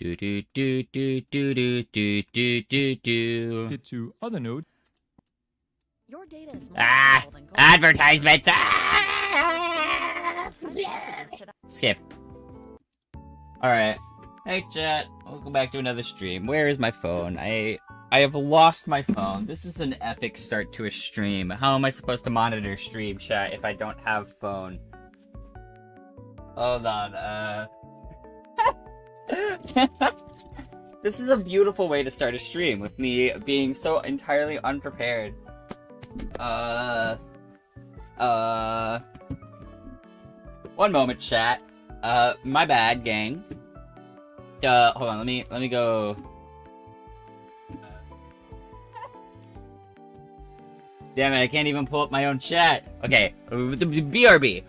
Do do do do do do do do do do. To other nodes. Your data is more Ah! valuable than gold. Advertisements! Ah! Messages to the Skip. Alright. Hey chat, welcome back to another stream. Where is my phone? I have lost my phone. This is an epic start to a stream. How am I supposed to monitor stream chat if I don't have phone? Hold on, This is a beautiful way to start a stream, with me being so entirely unprepared. One moment, chat. My bad, gang. Hold on, let me go. Damn it, I can't even pull up my own chat. Okay, BRB.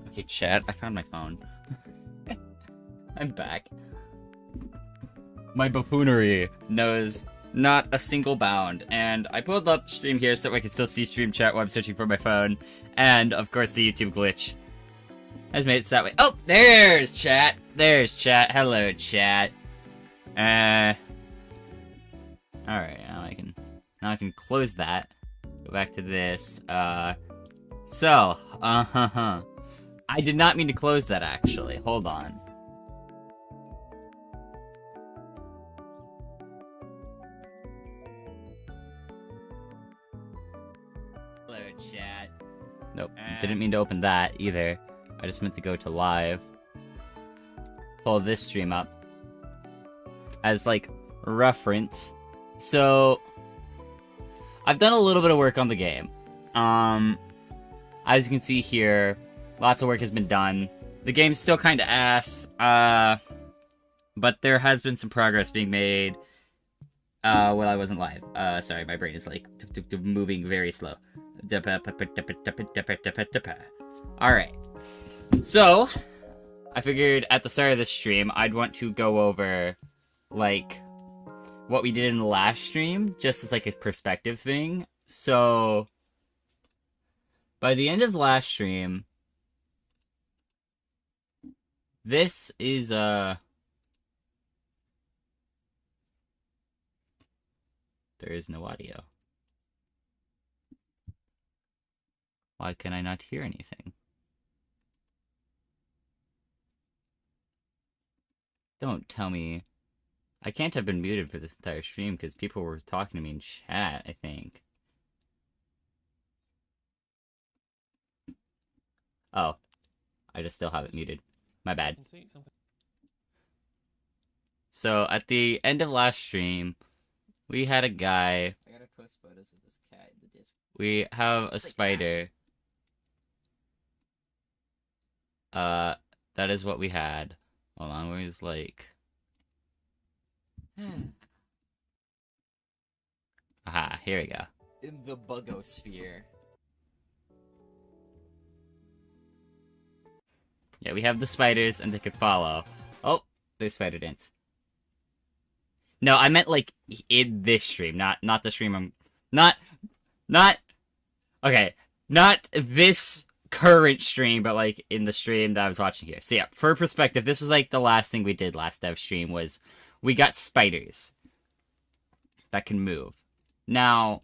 Okay, chat, I found my phone. I'm back. My buffoonery knows not a single bound, and I pulled up stream here so I can still see stream chat while I'm searching for my phone, and of course the YouTube glitch has made it so that way. Oh, there's chat! There's chat. Hello, chat. Alright, now I can close that. Go back to this. I did not mean to close that, actually. Hold on. Hello, chat. Nope, didn't mean to open that, either. I just meant to go to live. Pull this stream up. As, like, reference. So, I've done a little bit of work on the game. As you can see here, lots of work has been done. The game's still kind of ass, but there has been some progress being made, while I wasn't live. Sorry, my brain is, like, moving very slow. Alright. So, I figured at the start of this stream, I'd want to go over, like, what we did in the last stream, just as, like, a perspective thing. So, by the end of the last stream, this is, there is no audio. Why can I not hear anything? Don't tell me. I can't have been muted for this entire stream because people were talking to me in chat, I think. Oh. I just still have it muted. My bad. So, at the end of last stream, we had a guy. I gotta post photos of this cat in the Discord. We have a spider. That is what we had. Hold on, where's like... Aha, here we go. In the bugosphere. Yeah, we have the spiders, and they could follow. Oh, there's spider dance. No, I meant, like, in this stream, not the stream I'm... Okay, not this current stream, but, like, in the stream that I was watching here. So, yeah, for perspective, this was, like, the last thing we did last dev stream was we got spiders that can move. Now,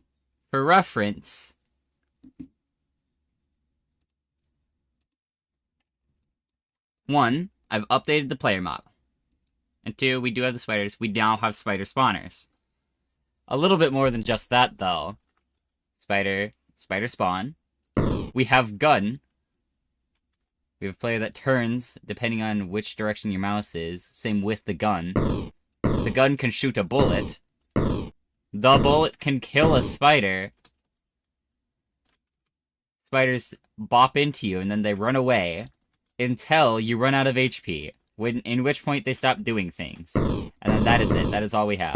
for reference... One, I've updated the player model. And two, we do have the spiders. We now have spider spawners. A little bit more than just that, though. Spider spawn. We have gun. We have a player that turns, depending on which direction your mouse is. Same with the gun. The gun can shoot a bullet. The bullet can kill a spider. Spiders bop into you, and then they run away until you run out of HP, in which point they stop doing things. And then that is it. That is all we have.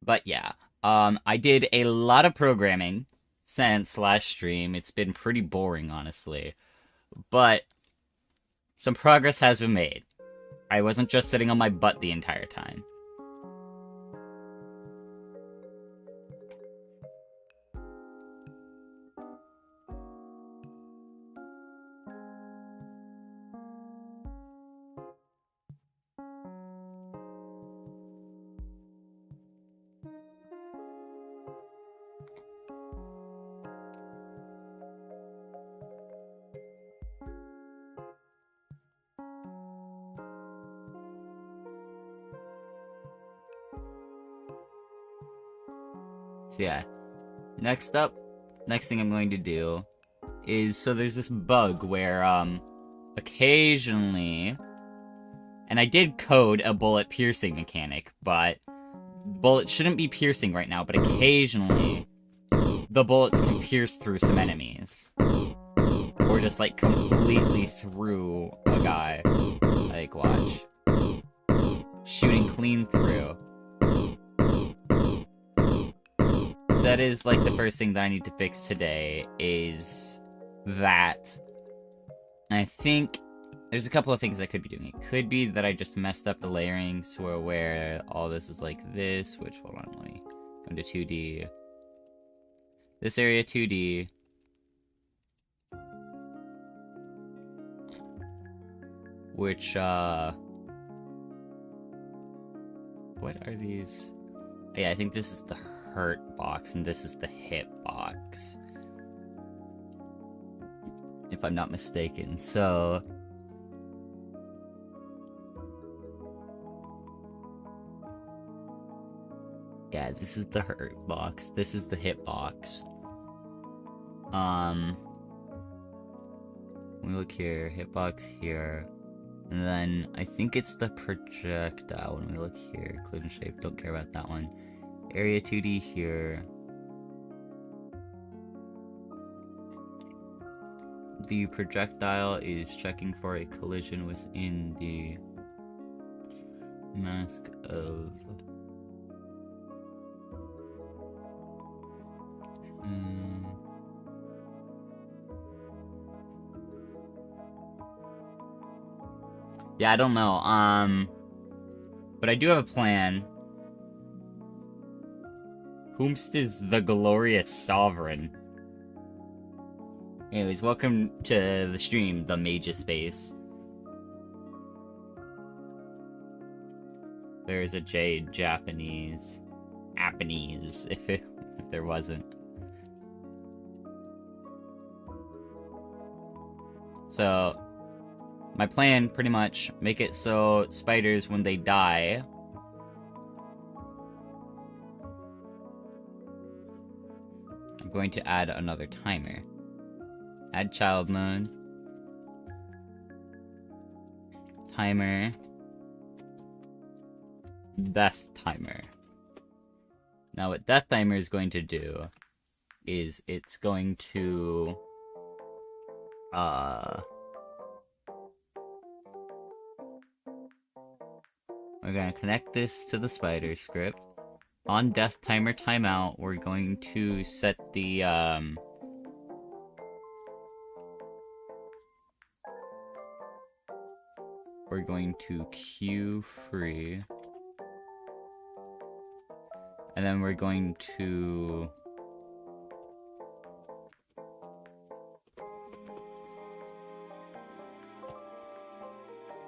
But yeah, I did a lot of programming since last stream. It's been pretty boring, honestly. But some progress has been made. I wasn't just sitting on my butt the entire time. So yeah, next thing I'm going to do is, so there's this bug where, occasionally, and I did code a bullet piercing mechanic, but bullets shouldn't be piercing right now, but occasionally, the bullets can pierce through some enemies. Or just, like, completely through a guy. Like, watch. Shooting clean through. That is, like, the first thing that I need to fix today, is that. And I think there's a couple of things I could be doing. It could be that I just messed up the layering, so where all this is like this, which, hold on, let me go into 2D. This area 2D. Which, what are these? Yeah, I think this is the hurt box, and this is the hit box, if I'm not mistaken. So yeah, this is the hurt box, this is the hit box. When we look here, hitbox here, and then I think it's the projectile when we look here, including shape, don't care about that one. Area 2D here. The projectile is checking for a collision within the mask of... Yeah, I don't know. But I do have a plan. Whomst is the glorious sovereign. Anyways, welcome to the stream, the Mage's Space. There's a J, Japanese. Japanese, if there wasn't. So, my plan, pretty much, make it so spiders, when they die, I'm going to add another timer. Add child mode. Timer. Death timer. Now what death timer is going to do is it's going to we're going to connect this to the spider script. On death timer timeout, we're going to set the we're going to queue free, and then we're going to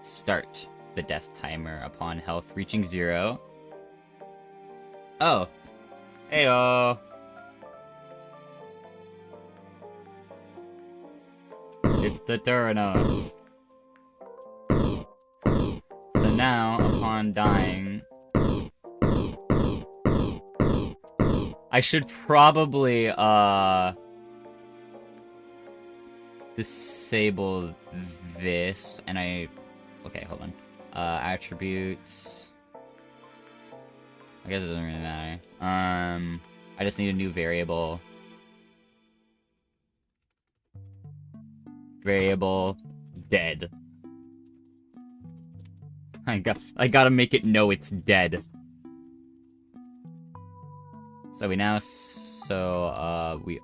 start the death timer upon health reaching 0. Oh. Heyo. It's the Turanos. So now, upon dying, I should probably, disable this, and okay, hold on. Attributes. I guess it doesn't really matter. I just need a new variable. Variable dead. I gotta make it know it's dead. So we now, we...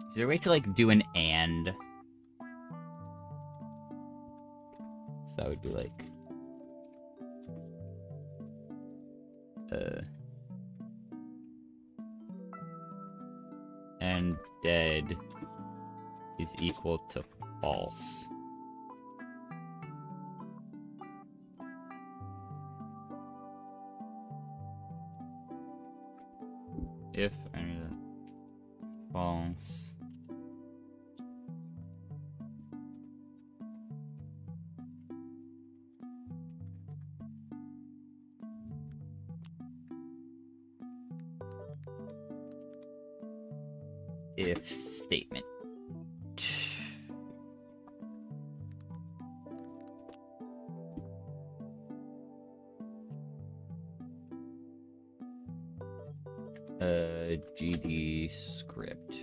Is there a way to, like, do an and? So that would be like... and dead is equal to false. If false. If statement. GD script.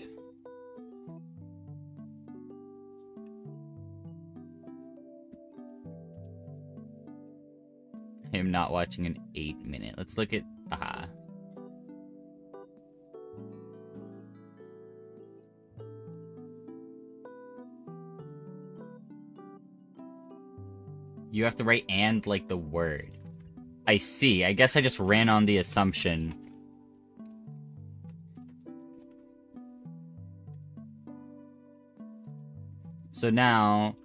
I am not watching an 8-minute. Let's look at You have to write and like the word. I see. I guess I just ran on the assumption. So now,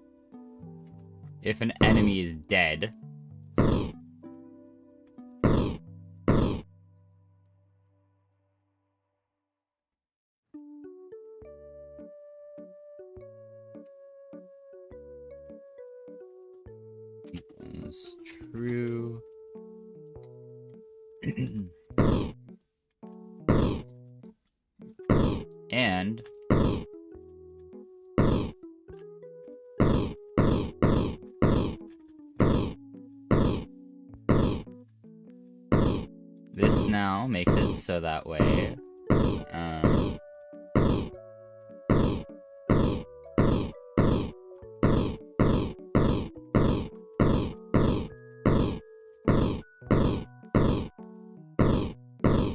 if an enemy is dead, equals true. And this now makes it so that way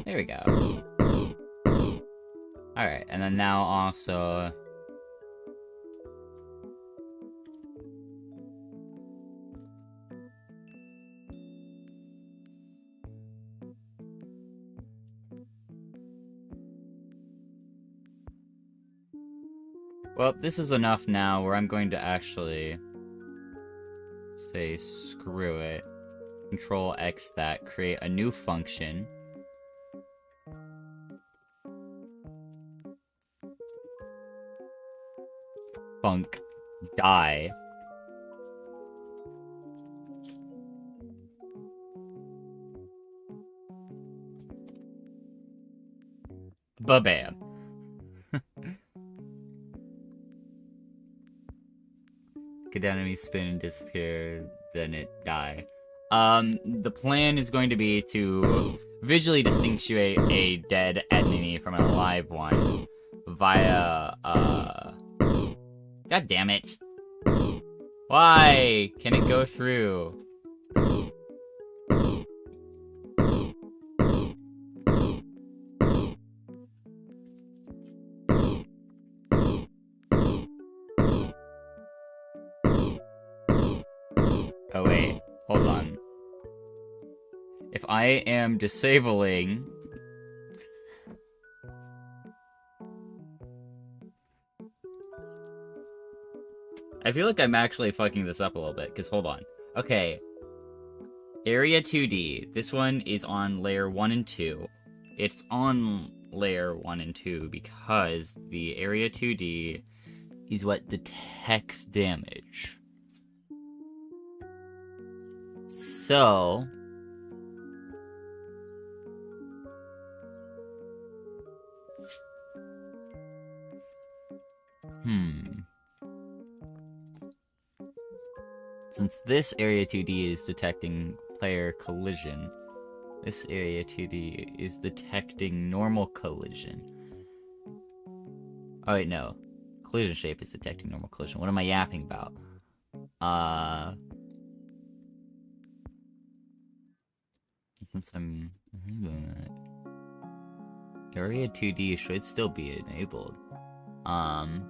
there we go. Alright, and then now also well, this is enough now where I'm going to actually say screw it. Control X that, create a new function. Func die. Ba-bam. Could enemy spin and disappear, then it die. The plan is going to be to visually distinguish a dead enemy from an alive one via, God damn it. Why can it go through? Oh wait, hold on. If I am disabling... I feel like I'm actually fucking this up a little bit, because hold on. Okay. Area 2D. This one is on layer 1 and 2. It's on layer 1 and 2 because the area 2D is what detects damage. So... Since this area 2D is detecting player collision, this area 2D is detecting normal collision. Oh wait, no. Collision shape is detecting normal collision. What am I yapping about? Since I'm Area 2D should still be enabled. Am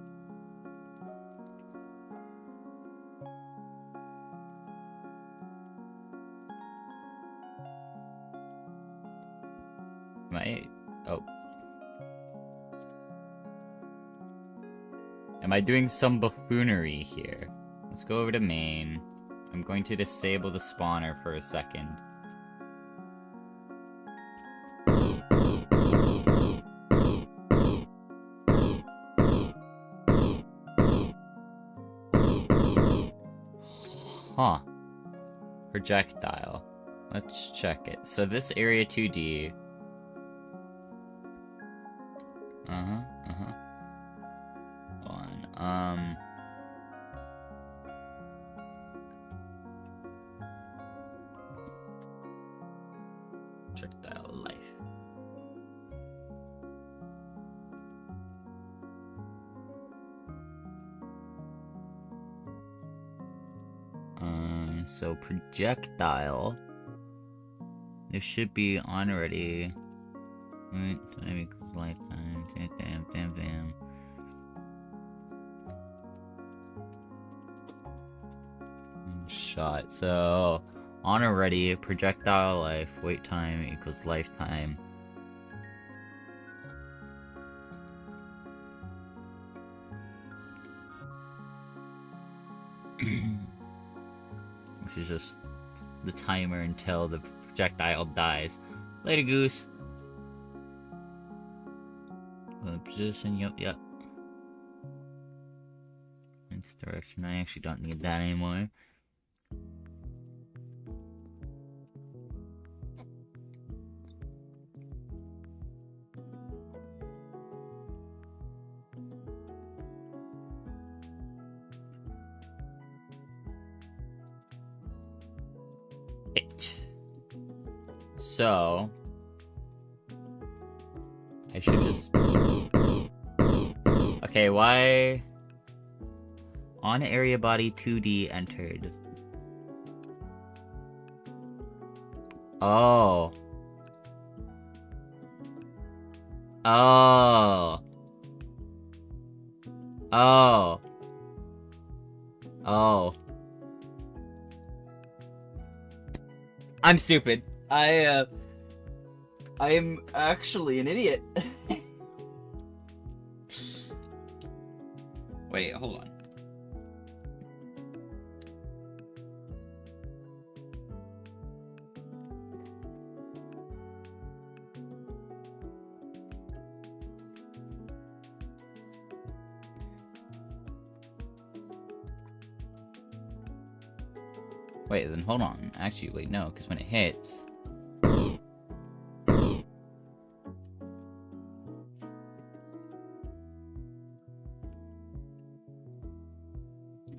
I? Oh. Am I doing some buffoonery here? Let's go over to main. I'm going to disable the spawner for a second. Huh. Projectile. Let's check it. So this area 2D. Hold on. Projectile life. So projectile. This should be on already. Right, time equals lifetime. Damn. Shot. So on already. Projectile life. Wait time equals lifetime. Which is just the timer until the projectile dies. Later, goose. Position, yep. Its direction, I actually don't need that anymore. So I should just... Okay, why... On area body 2D entered. Oh. I'm stupid. I am actually an idiot. Wait, hold on. Wait, then hold on. Actually, wait, no, because when it hits...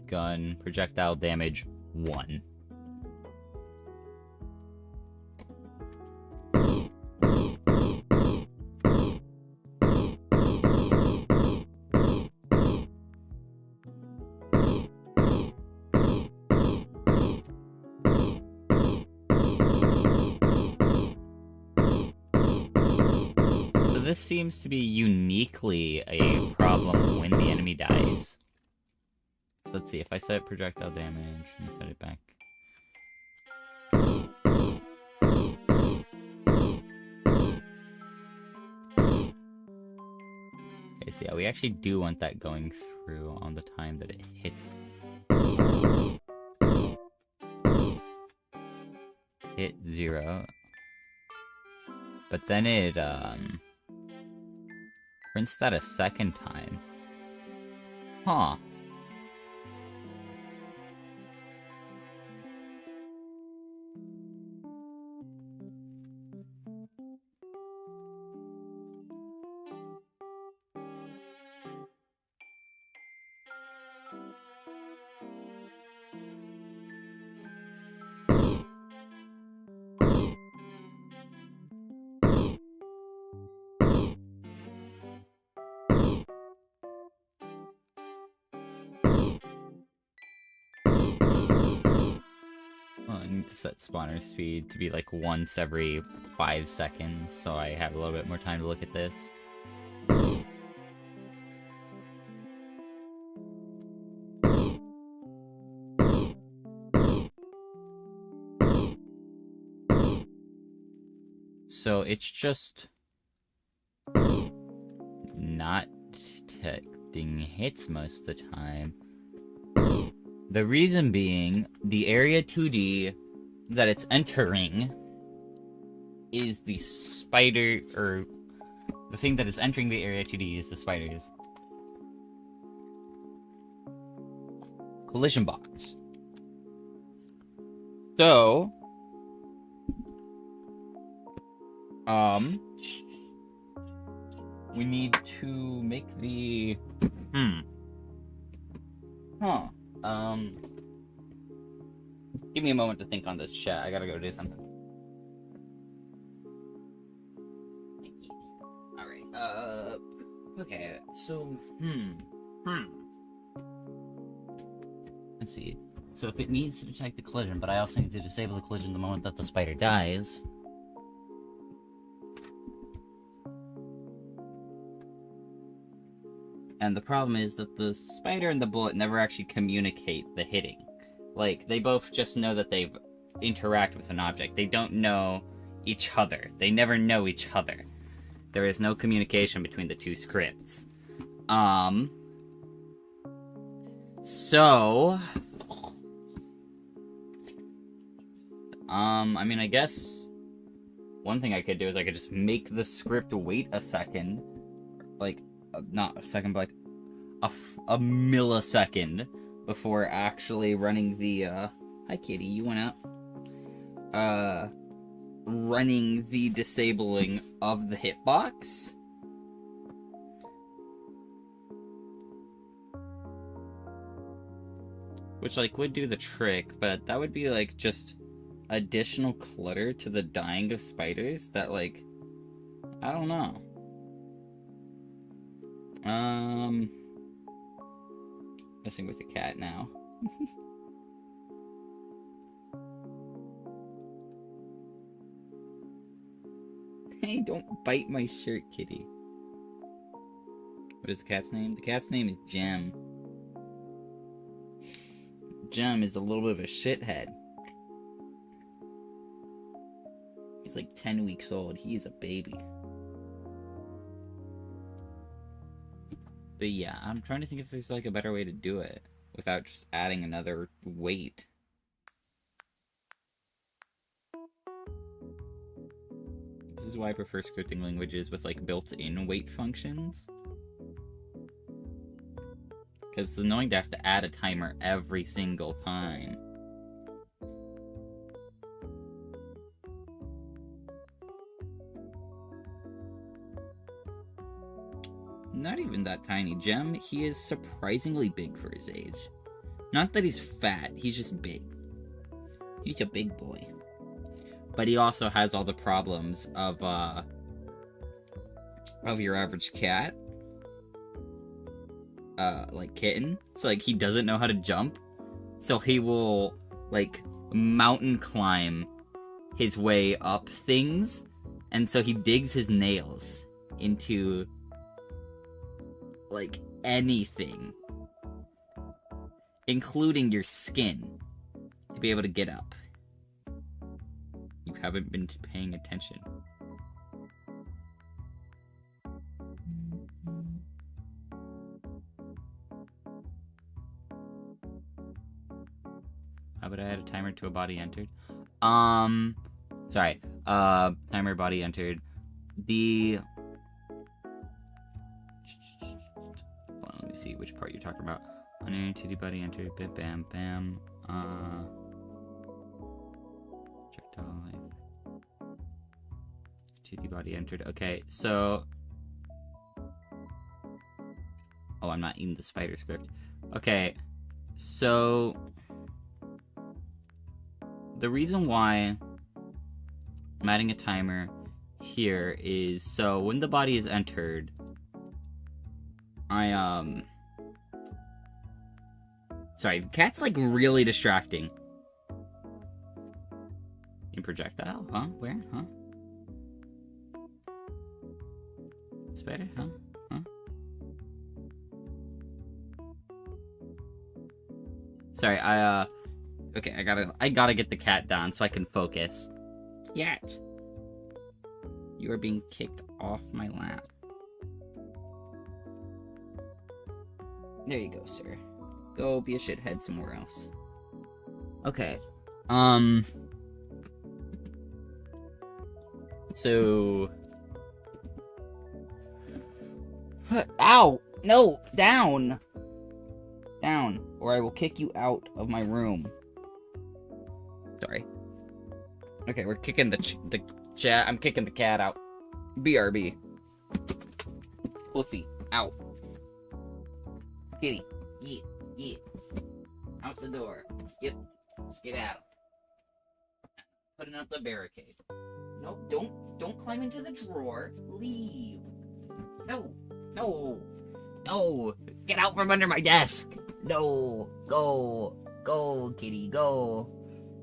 Gun, projectile damage, 1. This seems to be uniquely a problem when the enemy dies. So let's see, if I set projectile damage, and set it back. Okay, so yeah, we actually do want that going through on the time that it hits. Hit 0. But then it, prints that a second time. Huh. to set spawner speed to be like once every 5 seconds, so I have a little bit more time to look at this. So it's just not detecting hits most of the time. The reason being, the area 2D that it's entering is the spider, or the thing that is entering the area 2D is the spiders. Collision box. So, we need to make the, give me a moment to think on this, chat. I gotta go do something. Thank you. Alright, okay, so, let's see. So if it needs to detect the collision, but I also need to disable the collision the moment that the spider dies. And the problem is that the spider and the bullet never actually communicate the hitting. Like, they both just know that they've interacted with an object. They don't know each other. They never know each other. There is no communication between the two scripts. So... I mean, I guess... one thing I could do is I could just make the script wait a second. Like, not a second, but like a millisecond before actually running the, hi kitty, you went out. Running the disabling of the hitbox. Which, like, would do the trick, but that would be, like, just additional clutter to the dying of spiders that, like, I don't know. Messing with the cat now. Hey, don't bite my shirt, kitty. What is the cat's name? The cat's name is Gem. Gem is a little bit of a shithead. He's like 10 weeks old. He is a baby. But yeah, I'm trying to think if there's like a better way to do it without just adding another weight. This is why I prefer scripting languages with like built-in weight functions. Because it's annoying to have to add a timer every single time. Not even that tiny. Gem, he is surprisingly big for his age. Not that he's fat, he's just big. He's a big boy. But he also has all the problems of your average cat. Like kitten. So, like, he doesn't know how to jump. So he will, like, mountain climb his way up things. And so he digs his nails into... like, anything. Including your skin. To be able to get up. You haven't been paying attention. How about I add a timer to a body entered? Sorry. Timer body entered. The... Hold on, let me see which part you're talking about. On 2D body entered. Bam, bam, bam. Checked all life. 2D body entered. Okay, so... Oh, I'm not in the spider script. Okay, so... The reason why I'm adding a timer here is so when the body is entered, Sorry, the cat's like really distracting. In projectile? Huh? Where? Huh? Spider? Huh? Huh? Sorry, okay, I gotta get the cat down so I can focus. Cat! You are being kicked off my lap. There you go, sir. Go be a shithead somewhere else. Okay. So... Ow! No! Down! Down, or I will kick you out of my room. Sorry. Okay, we're kicking the chat. I'm kicking the cat out. BRB. Pussy. Out. Kitty. Yeah. Out the door. Yep. Skedaddle. Putting up the barricade. No, don't climb into the drawer. Leave. No. Get out from under my desk. No. Go, kitty, go.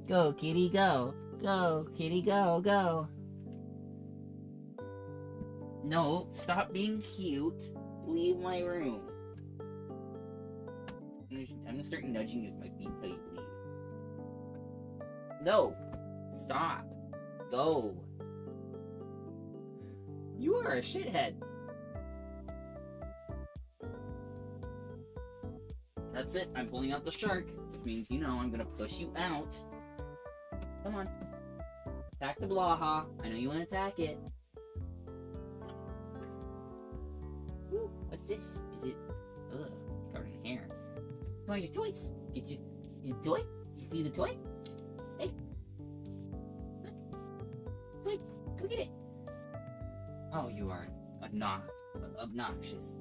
Go, kitty, go. Go, kitty, go. No, stop being cute. Leave my room. I'm gonna start nudging you with my feet until you leave. No! Stop. Go. You are a shithead. That's it. I'm pulling out the shark, which means, you know, I'm gonna push you out. Come on. Attack the Blaha. I know you want to attack it. Ooh, what's this? Is it... Ugh, covered in hair. Come on, your toys. Get your toy? You see the toy? Hey. Look. Toy. Come get it. Oh, you are obnoxious.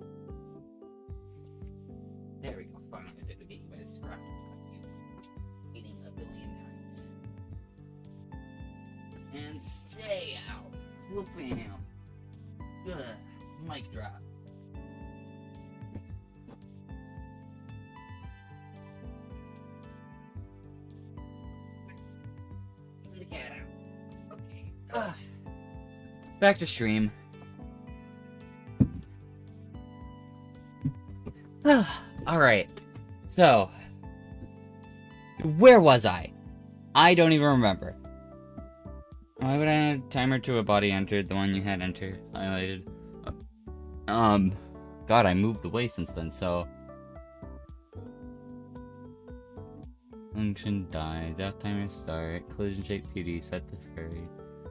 There we go. Finally, I was able to get you by the scrap. You eating a billion times. And stay out. Whooping him. Ugh. Mic drop. Get the cat out. Okay. Ugh. Back to stream. Alright. So. Where was I? I don't even remember. Why would I add a timer to a body entered? The one you had entered. Highlighted. God, I moved away since then, so. Function die. Death timer start. Collision shape 2D. Set to 30.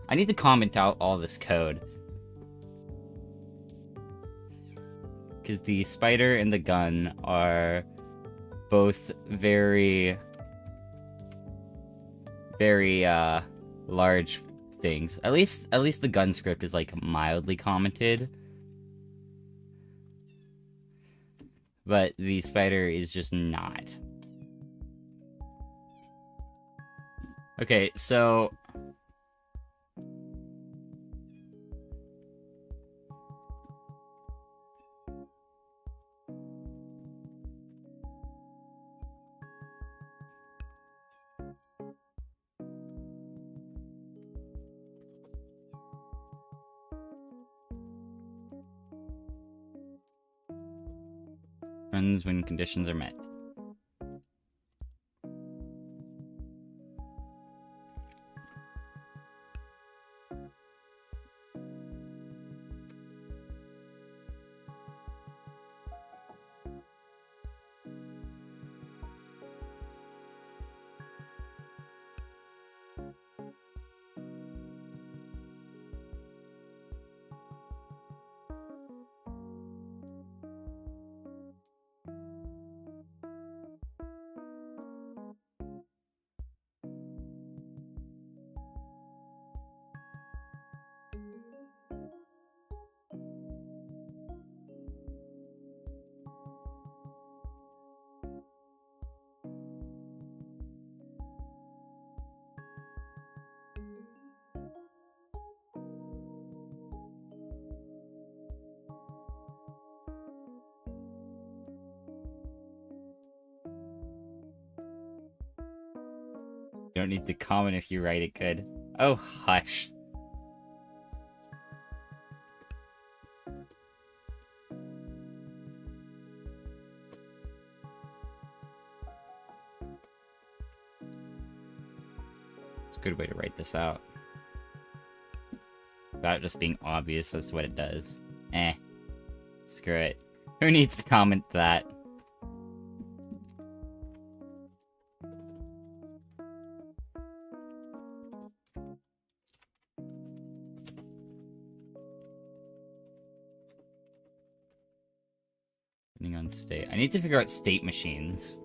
I need to comment out all this code. Because the spider and the gun are both very large things. At least the gun script is like mildly commented. But the spider is just not. Okay, so runs when conditions are met. You don't need to comment if you write it good. Oh, hush. It's a good way to write this out. Without it just being obvious as to what it does. Eh. Screw it. Who needs to comment that? Depending on state. I need to figure out state machines.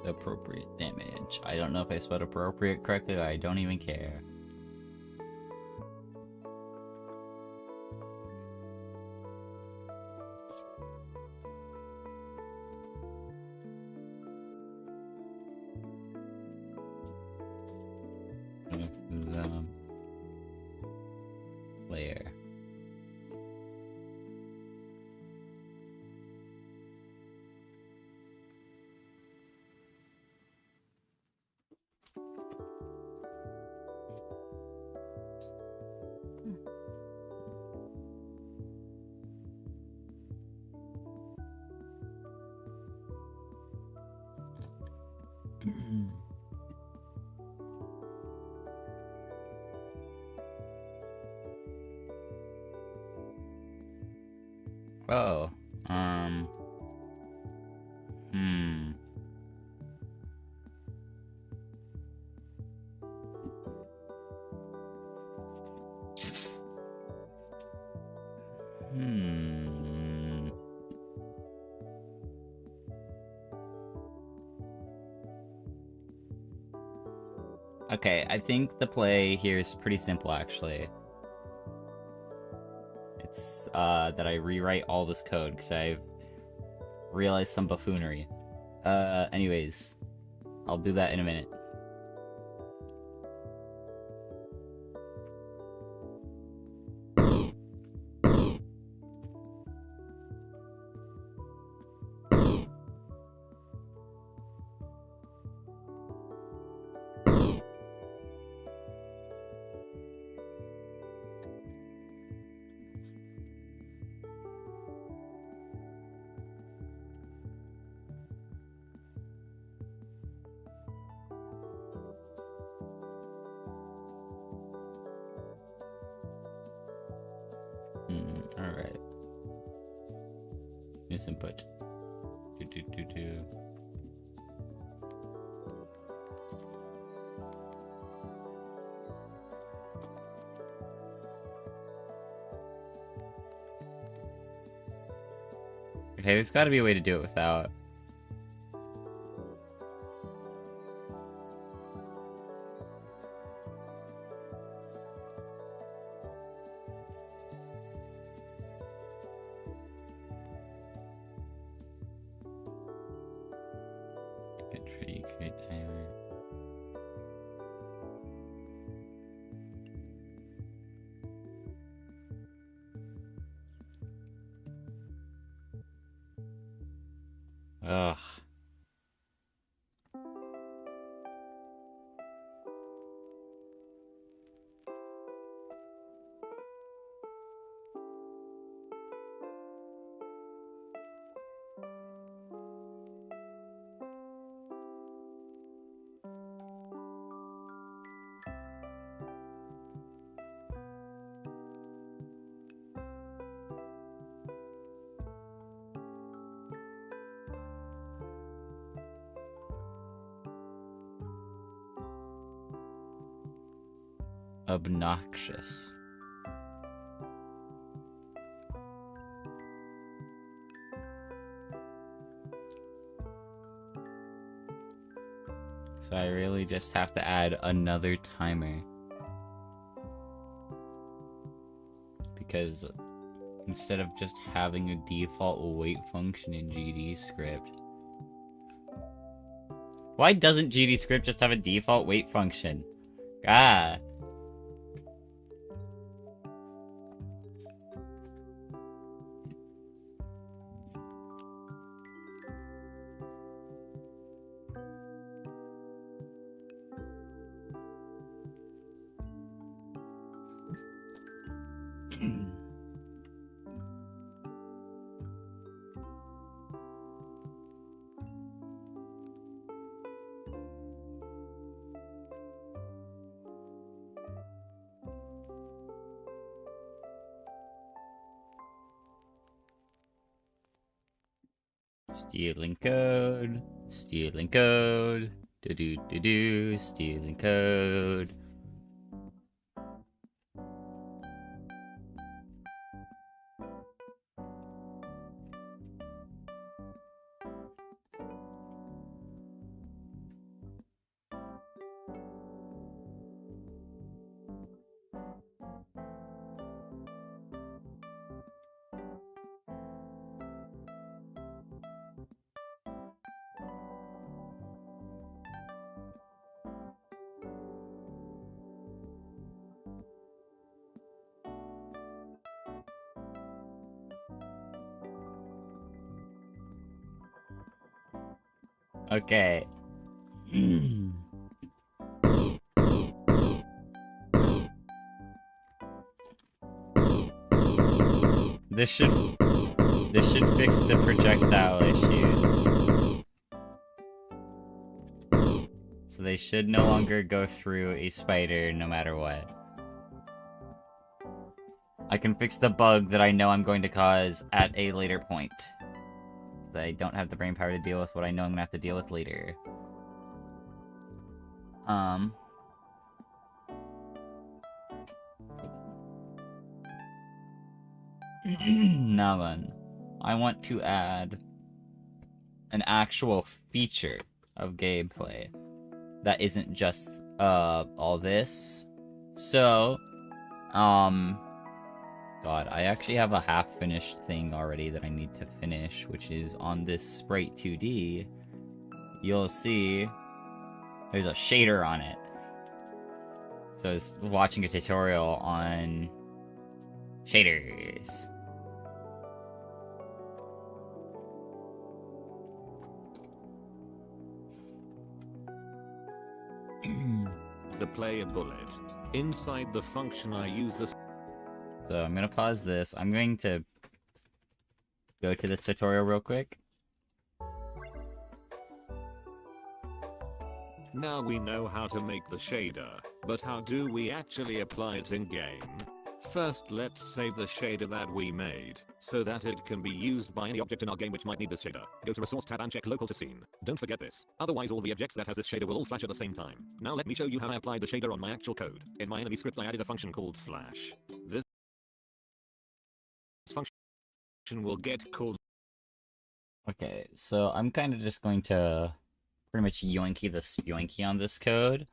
Appropriate damage. I don't know if I spelled appropriate correctly. I don't even care. Player. Oh, Okay, I think the play here is pretty simple, actually. It's, that I rewrite all this code, because I've realized some buffoonery. Anyways, I'll do that in a minute. Alright. Miss input. Do. Okay, there's gotta be a way to do it without... Create timer. Ugh. obnoxious. So I really just have to add another timer. Because instead of just having a default wait function in GDScript. Why doesn't GDScript just have a default wait function? Ah. Stealing code, stealing code, do, stealing code. Okay. This should fix the projectile issues. So they should no longer go through a spider no matter what. I can fix the bug that I know I'm going to cause at a later point. I don't have the brain power to deal with what I know I'm gonna have to deal with later. Now then, I want to add an actual feature of gameplay that isn't just all this. So, God, I actually have a half-finished thing already that I need to finish, which is on this Sprite 2D. You'll see there's a shader on it. So I was watching a tutorial on shaders. The player bullet. Inside the function I use the... So I'm gonna pause this. I'm going to go to this tutorial real quick. Now we know how to make the shader, but how do we actually apply it in game? First, let's save the shader that we made, so that it can be used by any object in our game which might need this shader. Go to Resource tab and check Local to Scene. Don't forget this, otherwise all the objects that has this shader will all flash at the same time. Now let me show you how I applied the shader on my actual code. In my enemy script I added a function called flash. This function will get called... Okay, so I'm kind of just going to pretty much yoinky the spoinky on this code.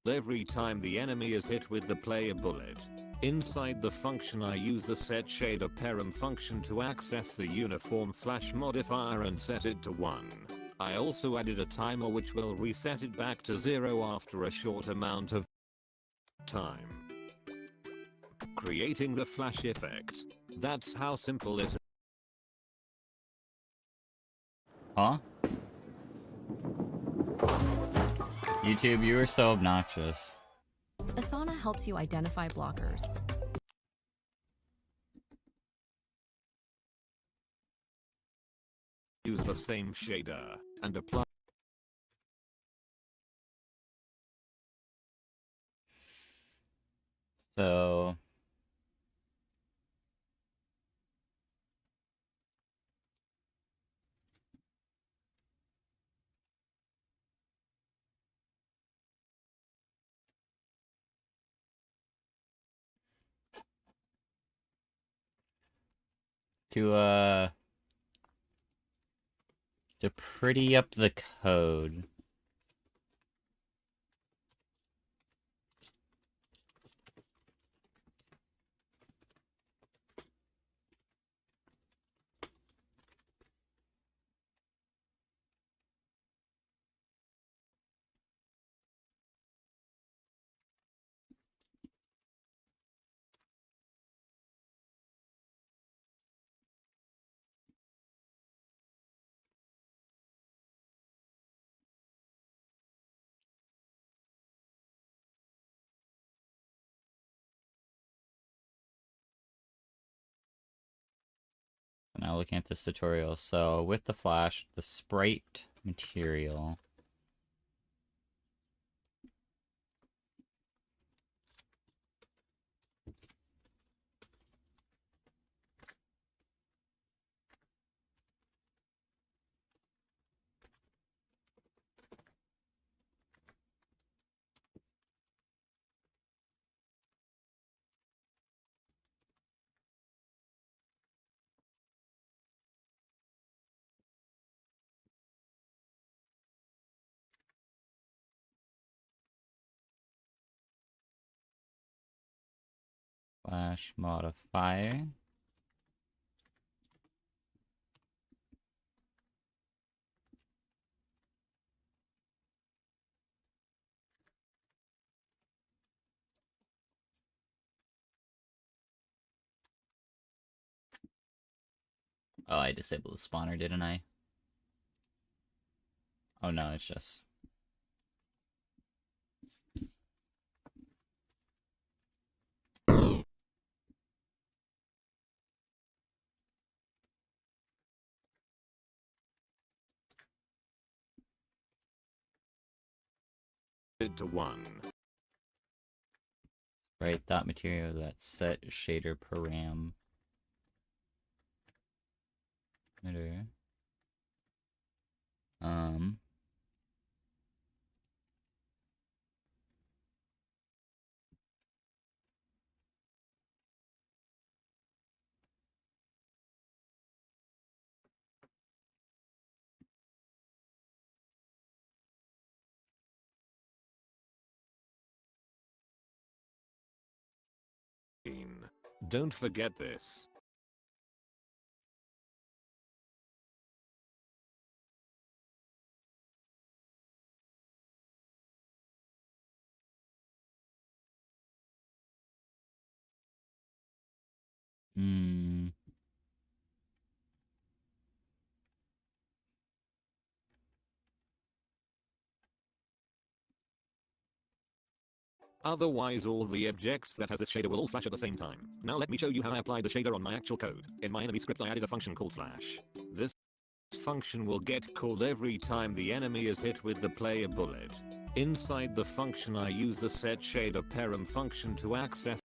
Every time the enemy is hit with the player bullet. Inside the function I use the setShaderParam function to access the uniform flash modifier and set it to 1. I also added a timer which will reset it back to 0 after a short amount of time, creating the flash effect. That's how simple it is. Huh? YouTube, you are so obnoxious. Asana helps you identify blockers. Use the same shader and apply. So to pretty up the code. Now looking at this tutorial, so with the flash, the sprite material. Flash modifier. Oh, I disabled the spawner, didn't I? Oh no, it's just... To 1. Right, that material, that set shader param. Um, Don't forget this. hmm. Otherwise all the objects that has this shader will all flash at the same time. Now let me show you how I applied the shader on my actual code. In my enemy script I added a function called flash. This function will get called every time the enemy is hit with the player bullet. Inside the function I use the set shader param function to access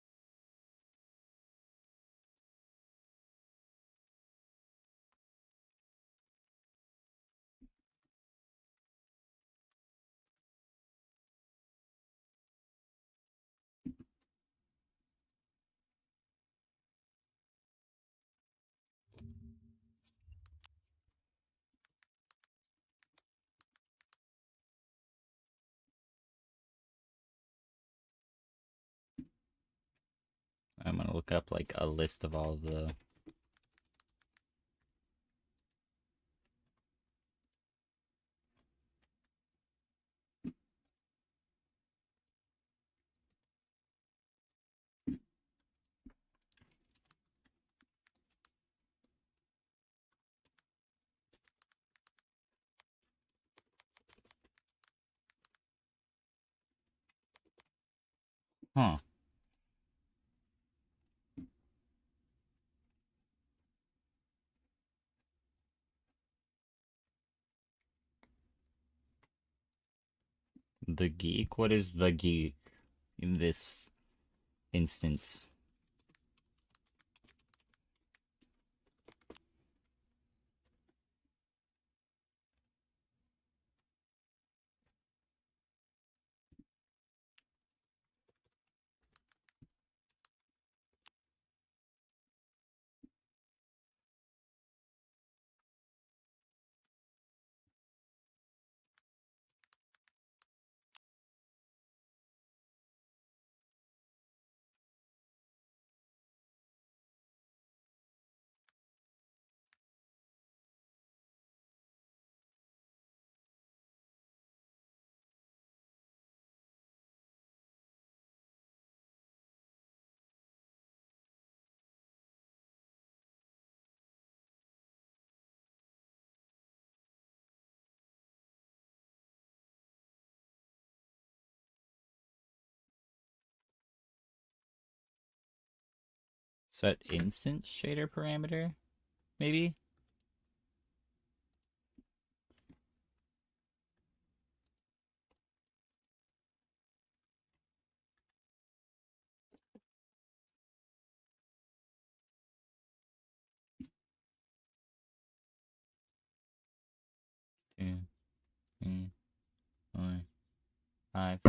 I'm gonna look up like a list of all the... Huh. The geek? What is the geek in this instance? Set instant shader parameter, maybe? Two, three, four, five.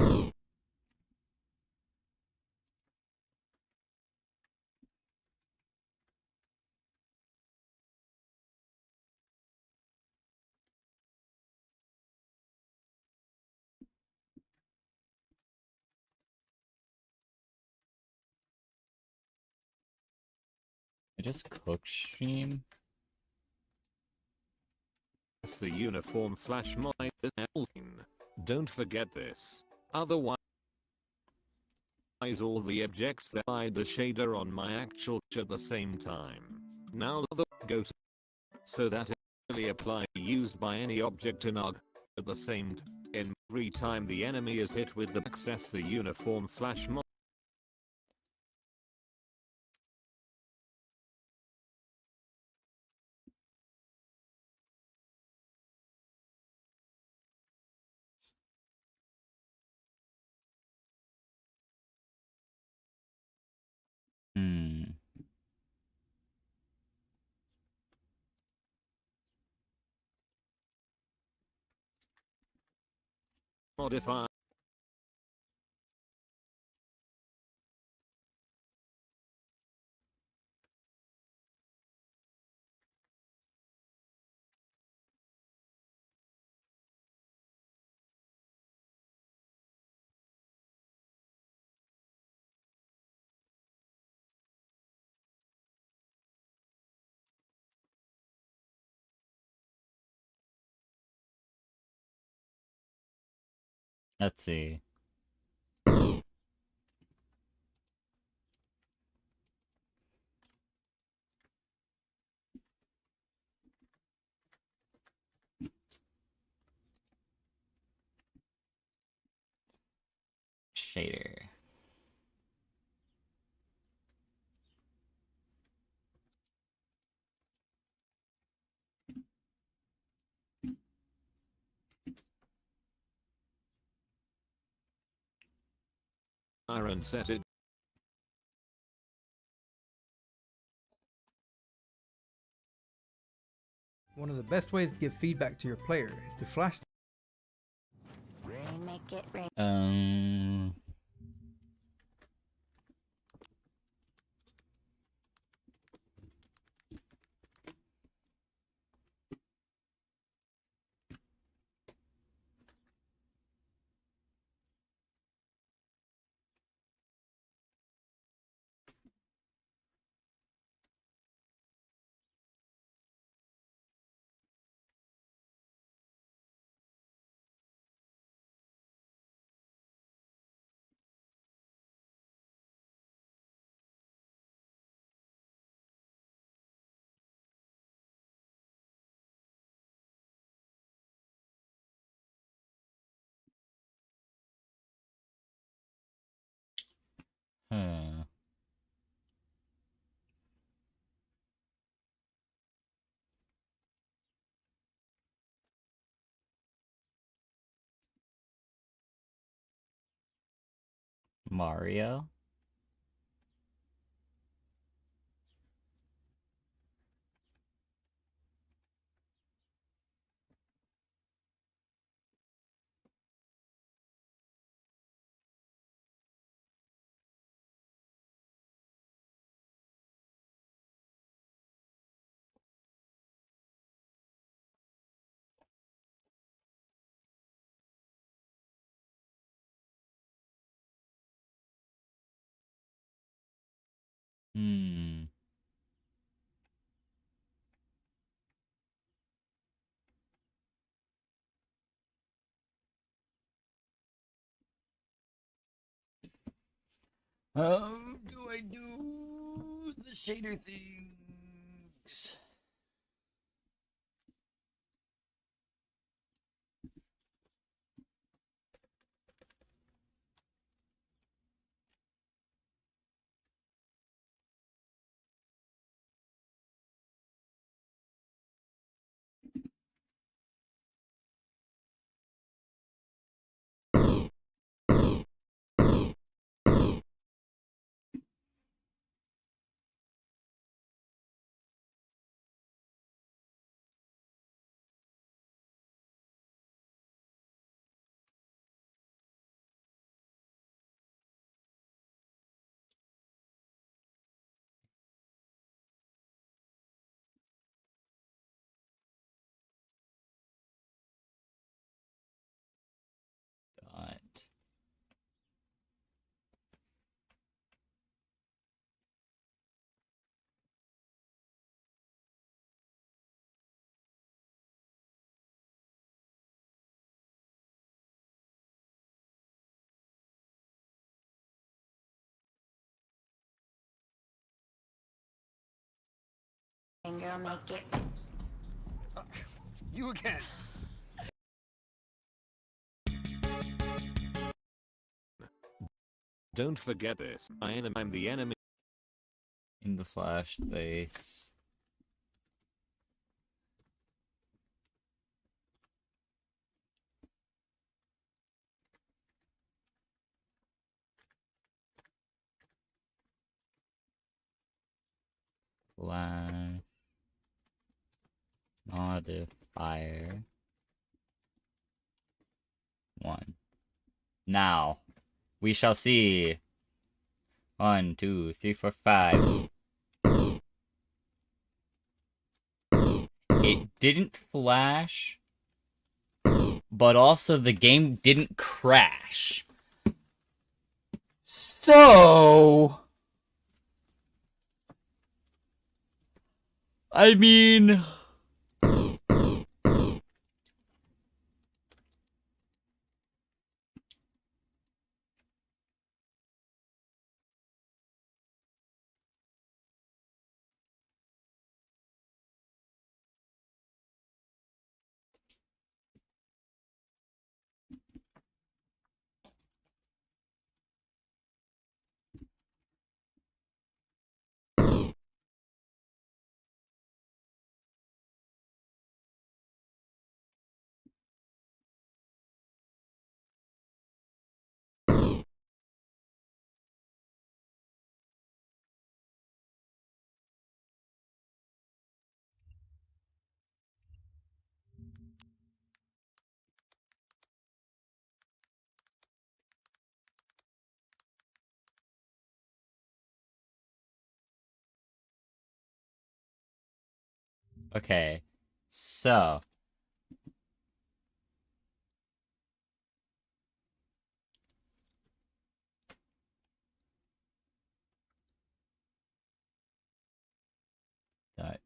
I just cook stream. It's the uniform flash mod. Don't forget this. Otherwise, all the objects that hide the shader on my actual at the same time. Now the go to so that it really apply used by any object in ARG at the same time. In every time the enemy is hit with the access the uniform flash mod. Hmm. Modifier. Let's see. Shader. And set it. One of the best ways to give feedback to your player is to flash Make it rain. Huh. Mario? Hmm. How do I do the shader things? girl, make it. You again. Don't forget this. I'm the enemy. In the flash space. Flash modifier 1. Now we shall see. 1, 2, 3, 4, 5. It didn't flash, but also the game didn't crash. So, I mean, okay, so. Dot.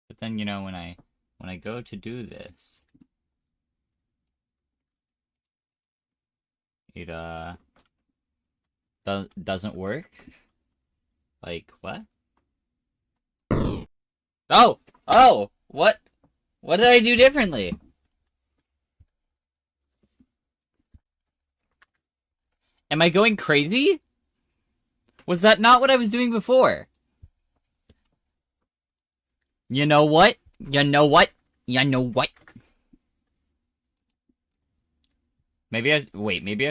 But then, you know, when I go to do this, it doesn't work. Like, what? Oh, what did I do differently? Am I going crazy? Was that not what I was doing before? You know what? You know what? You know what? Maybe I was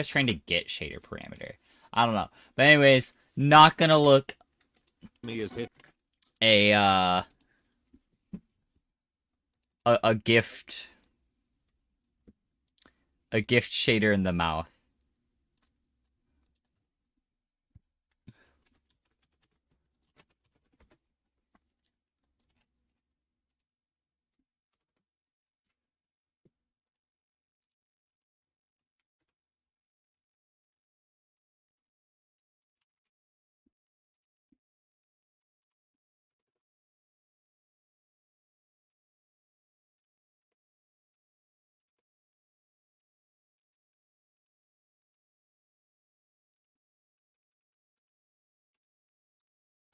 trying to get shader parameter. I don't know. But anyways, not gonna look Me is hit. a gift shader in the mouth.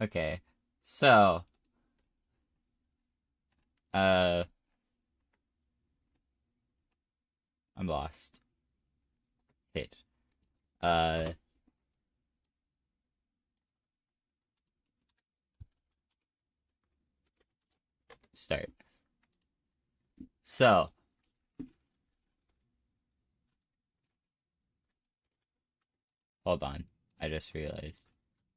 Okay. So, I'm lost. Hit. Start. So, hold on. I just realized.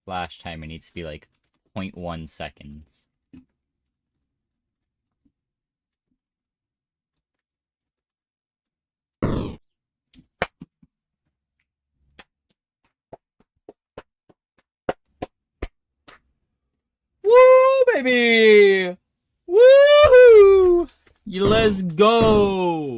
Flash timer needs to be like 0.1 seconds. Woo, baby! Woohoo! Let's go!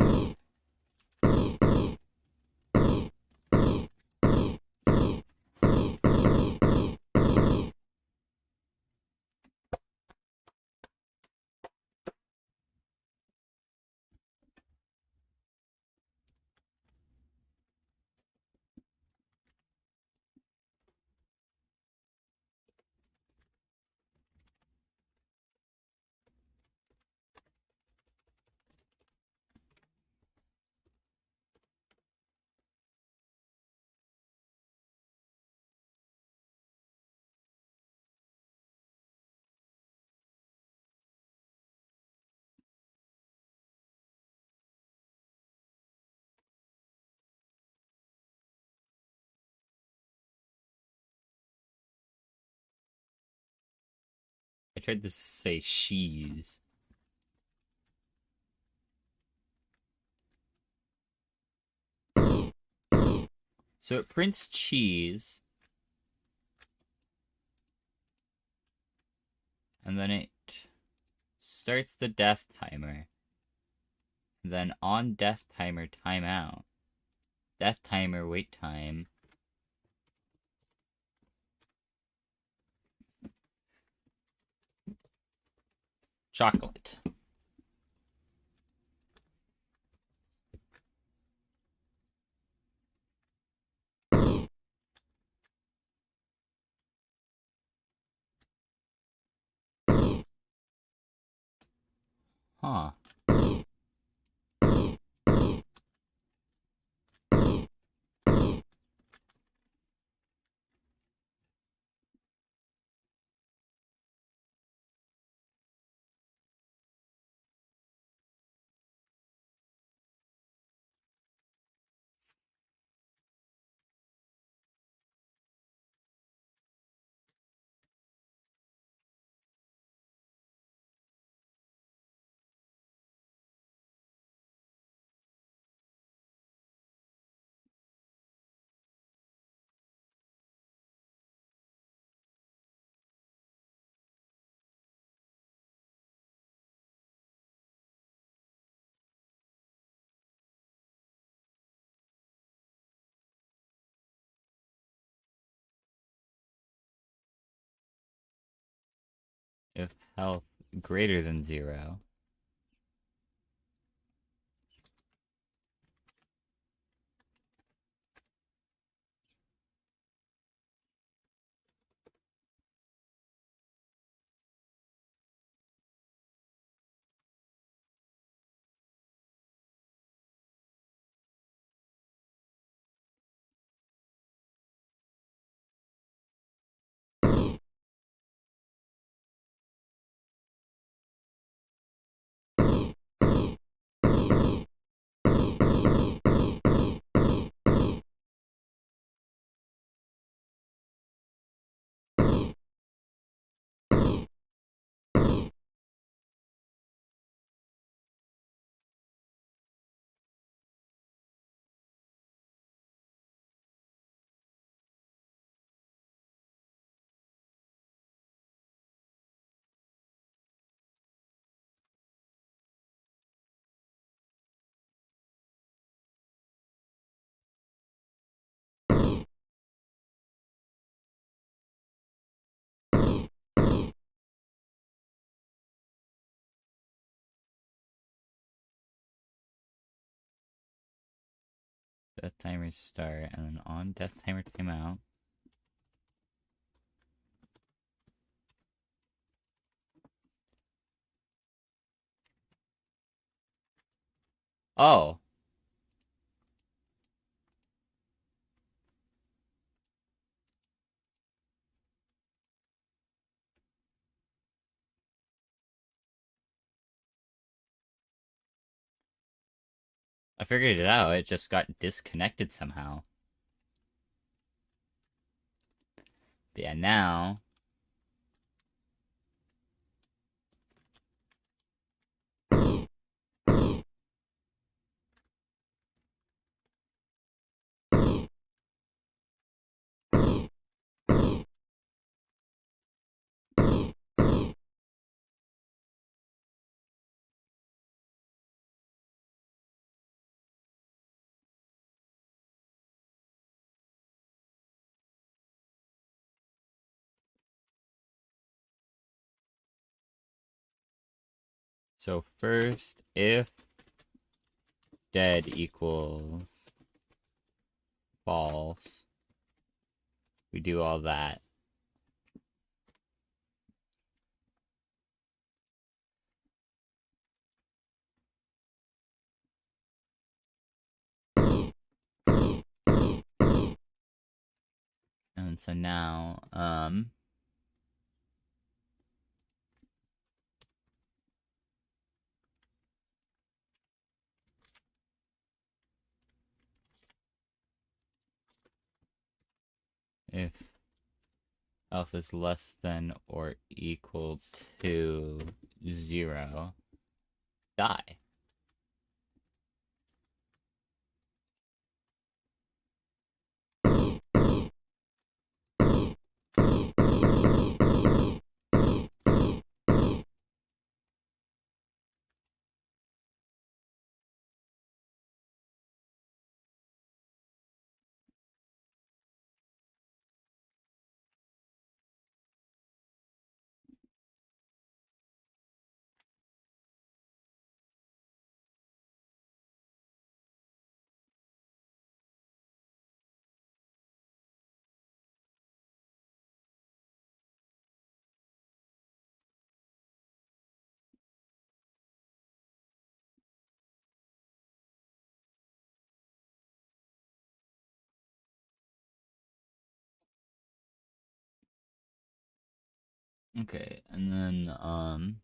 I tried to say she's. So it prints cheese. And then it starts the death timer. And then on death timer, timeout. Death timer, wait time. Chocolate. Huh. If health greater than 0. Death timer start, and then on death timer timeout. Oh. I figured it out, it just got disconnected somehow. But yeah, now... So first, if dead equals false, we do all that. And so now, if alpha is less than or equal to 0, die. Okay, and then, alright,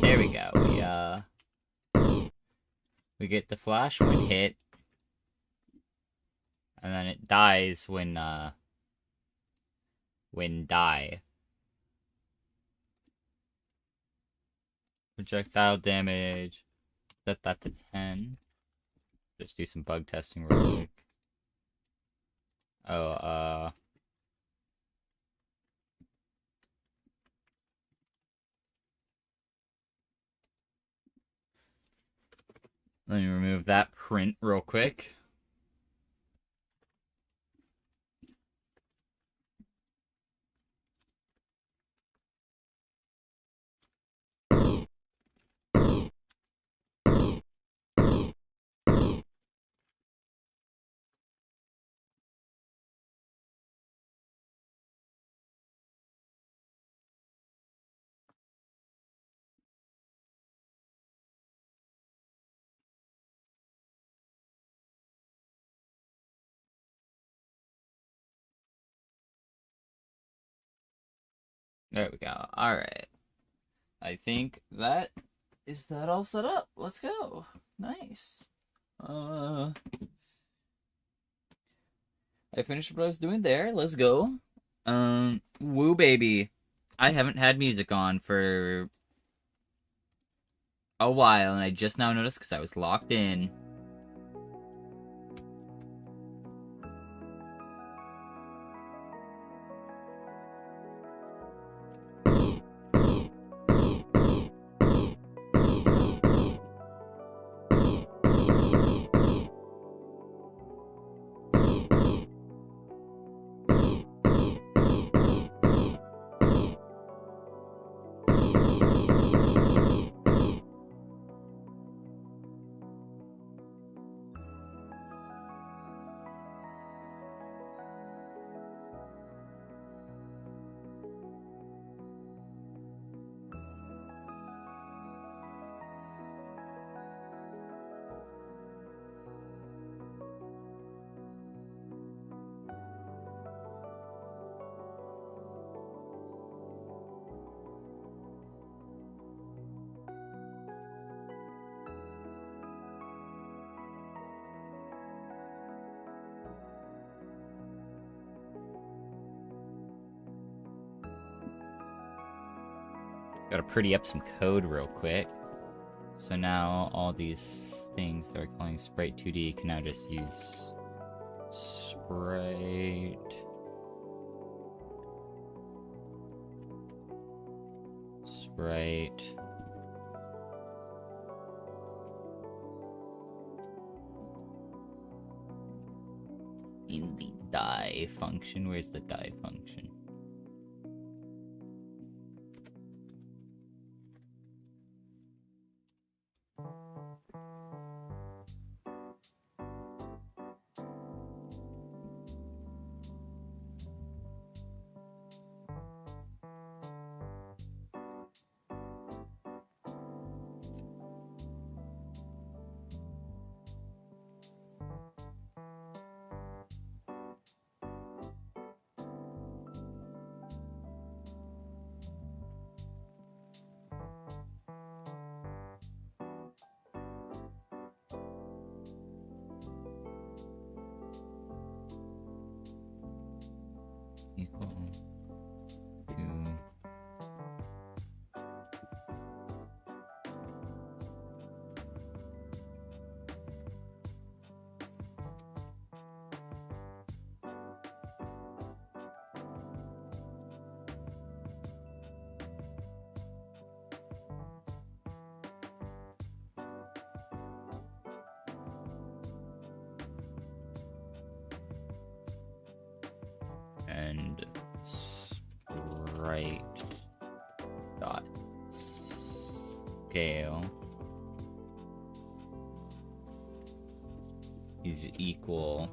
there we go. We get the flash when hit, and then it dies when die. Projectile damage, set that to 10. Just do some bug testing real quick. Oh, let me remove that print real quick. There we go. Alright. I think that is that all set up. Let's go. Nice. I finished what I was doing there. Let's go. Woo baby. I haven't had music on for a while, and I just now noticed because I was locked in. Gotta pretty up some code real quick. So now all these things that are calling Sprite 2D can now just use Sprite. Sprite. In the die function. Where's the die function? equal to and sprite dot scale is equal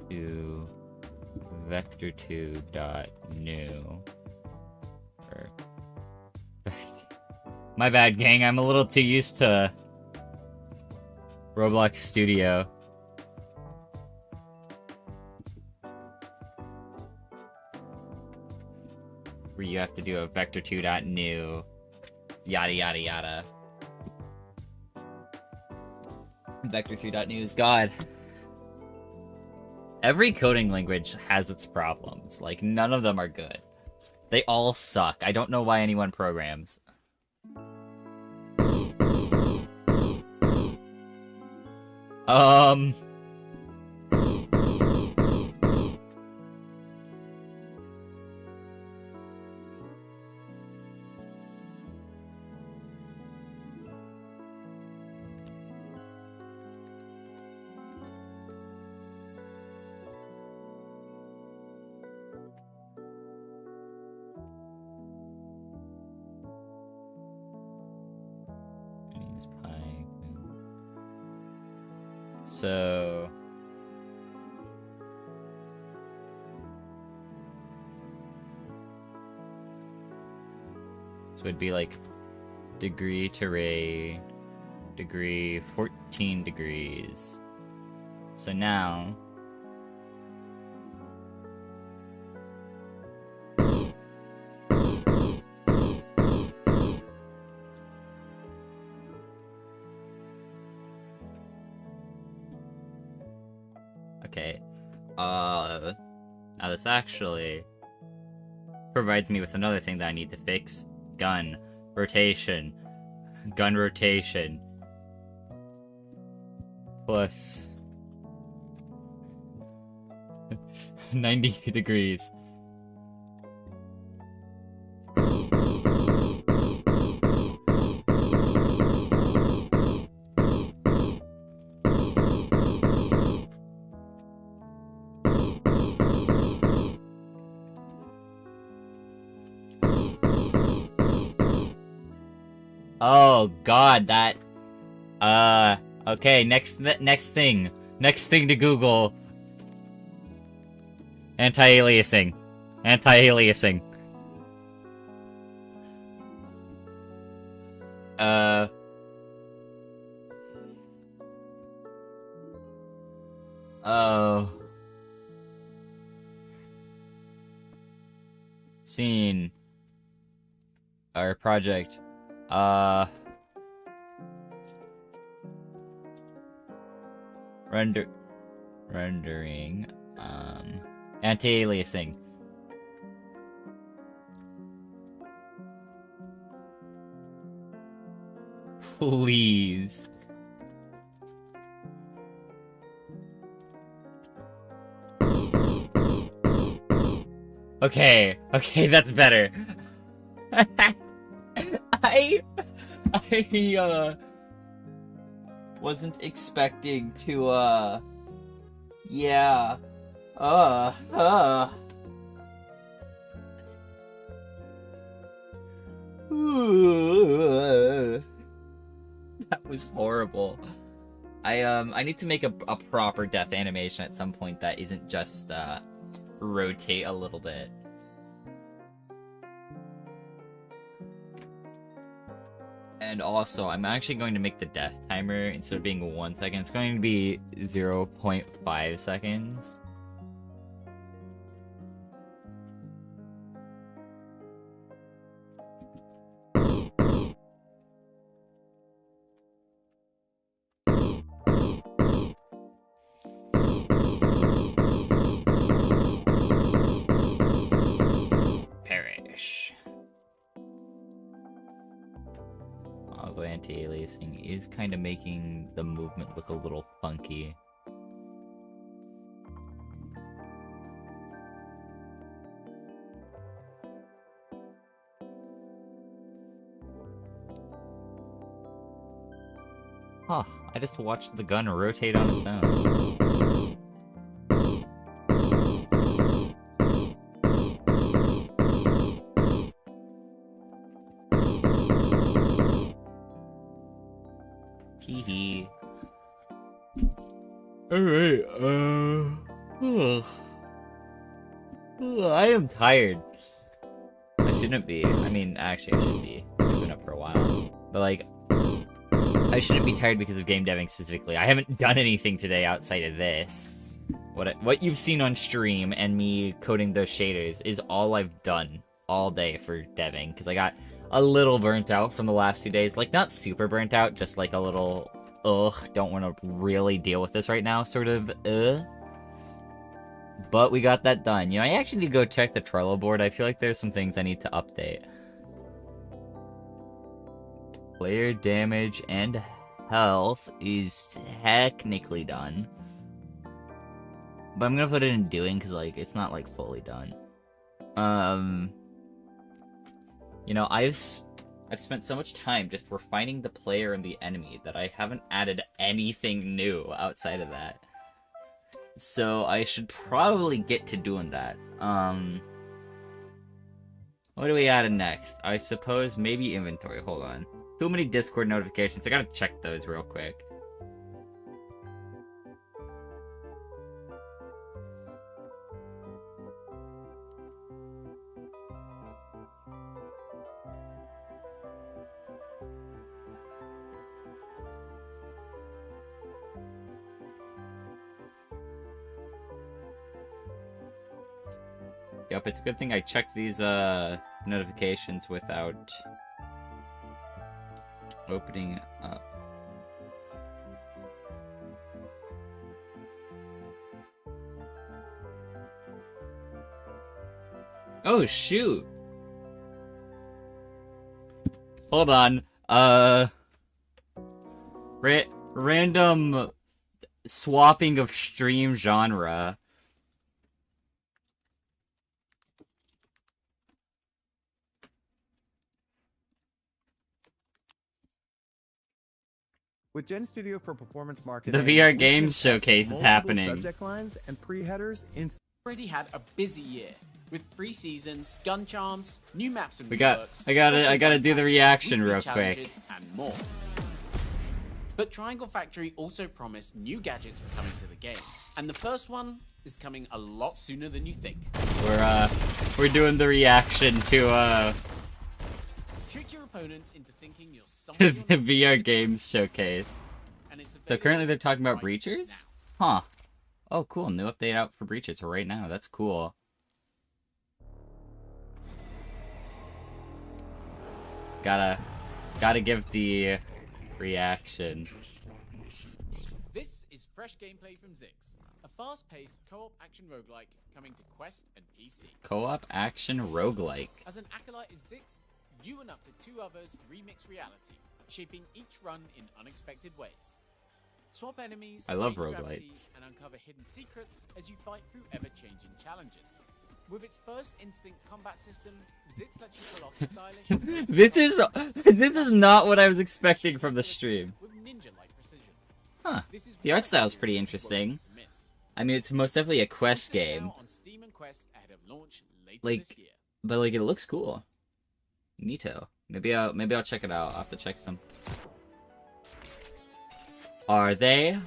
to vector2 dot new. Or my bad, gang. I'm a little too used to Roblox Studio. Where you have to do a vector2 dot new, yada yada yada. Vector2 dot new is God. Every coding language has its problems. Like, none of them are good. They all suck. I don't know why anyone programs. So it'd be like degree to ray, degree 14 degrees. So now okay, now this actually provides me with another thing that I need to fix. Gun rotation. Gun rotation. Plus 90 degrees. Oh god, that okay, next thing to Google. Anti-aliasing. Anti-aliasing. Oh. Scene. Our project. Rendering, anti-aliasing. Please. Okay, that's better. I wasn't expecting to, yeah, that was horrible. I need to make a proper death animation at some point that isn't just, rotate a little bit. And also, I'm actually going to make the death timer, instead of being 1 second, it's going to be 0.5 seconds. auto anti-aliasing is kind of making the movement look a little funky. Huh, I just watched the gun rotate on its own. Hee. Alright, I am tired. I shouldn't be. I mean, actually, I should be. I've been up for a while. But, like, I shouldn't be tired because of game deving specifically. I haven't done anything today outside of this. What you've seen on stream and me coding those shaders is all I've done all day for deving. Because I got a little burnt out from the last 2 days. Like, not super burnt out, just like a little, don't want to really deal with this right now, sort of, But we got that done. You know, I actually need to go check the Trello board. I feel like there's some things I need to update. Player damage and health is technically done. But I'm gonna put it in doing because, like, it's not, like, fully done. You know, I've spent so much time just refining the player and the enemy that I haven't added anything new outside of that. So I should probably get to doing that. What do we add next? I suppose maybe inventory. Hold on. Too many Discord notifications. I gotta check those real quick. Yep, it's a good thing I checked these notifications without opening up. Oh shoot! Hold on. Random swapping of stream genre. With Gen Studio for Performance The Marketing, VR we Games can test Showcase is multiple happening. Subject lines and pre-headers in Already had a busy year with 3 seasons, gun charms, new maps and I gotta do the reaction real quick. And more. But Triangle Factory also promised new gadgets were coming to the game, and the first one is coming a lot sooner than you think. We're doing the reaction to Trick your opponents into thinking you're the someone you're VR Games Showcase. not, and it's So currently they're talking about right breachers? now. Huh. Oh, cool. New update out for breachers right now. That's cool. Gotta give the reaction. This is fresh gameplay from Zix, a fast-paced co-op action roguelike coming to Quest and PC. Co-op action roguelike. As an acolyte of Zix, you and up to 2 others remix reality, shaping each run in unexpected ways. Swap enemies, I love change gravity, roguelites. and uncover hidden secrets as you fight through ever-changing challenges. With its first instinct combat system, Zix lets you pull off stylish. This is not what I was expecting from the stream. With ninja-like precision. Huh. This is The art why style is you pretty won't interesting. to miss. I mean, it's most definitely a Quest This is game, now on Steam and Quest ahead of launch later Like, this year. but like it looks cool. Neato. Maybe I'll check it out. I'll have to check some. Are they?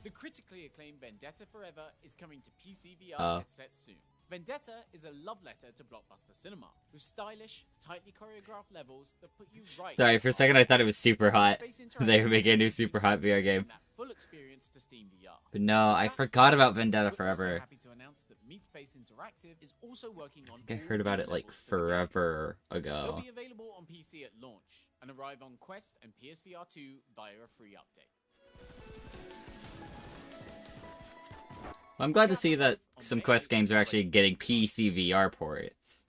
The critically acclaimed Vendetta Forever is coming to PC VR Oh. headsets soon. Vendetta is a love letter to blockbuster cinema, with stylish, tightly choreographed levels that put you right. Sorry, for a second I thought it was super hot. Space They were Interactive making a new is super hot VR bringing game. that full experience to Steam VR. But no, I That forgot said, about Vendetta we're also Forever. happy to announce that Meat Space Interactive is also working on I think I all heard about new it like levels for the game. forever They'll ago. be available on PC at launch and arrive on Quest and PSVR 2 via a free update. I'm glad to see that some Quest games are actually getting PC VR ports.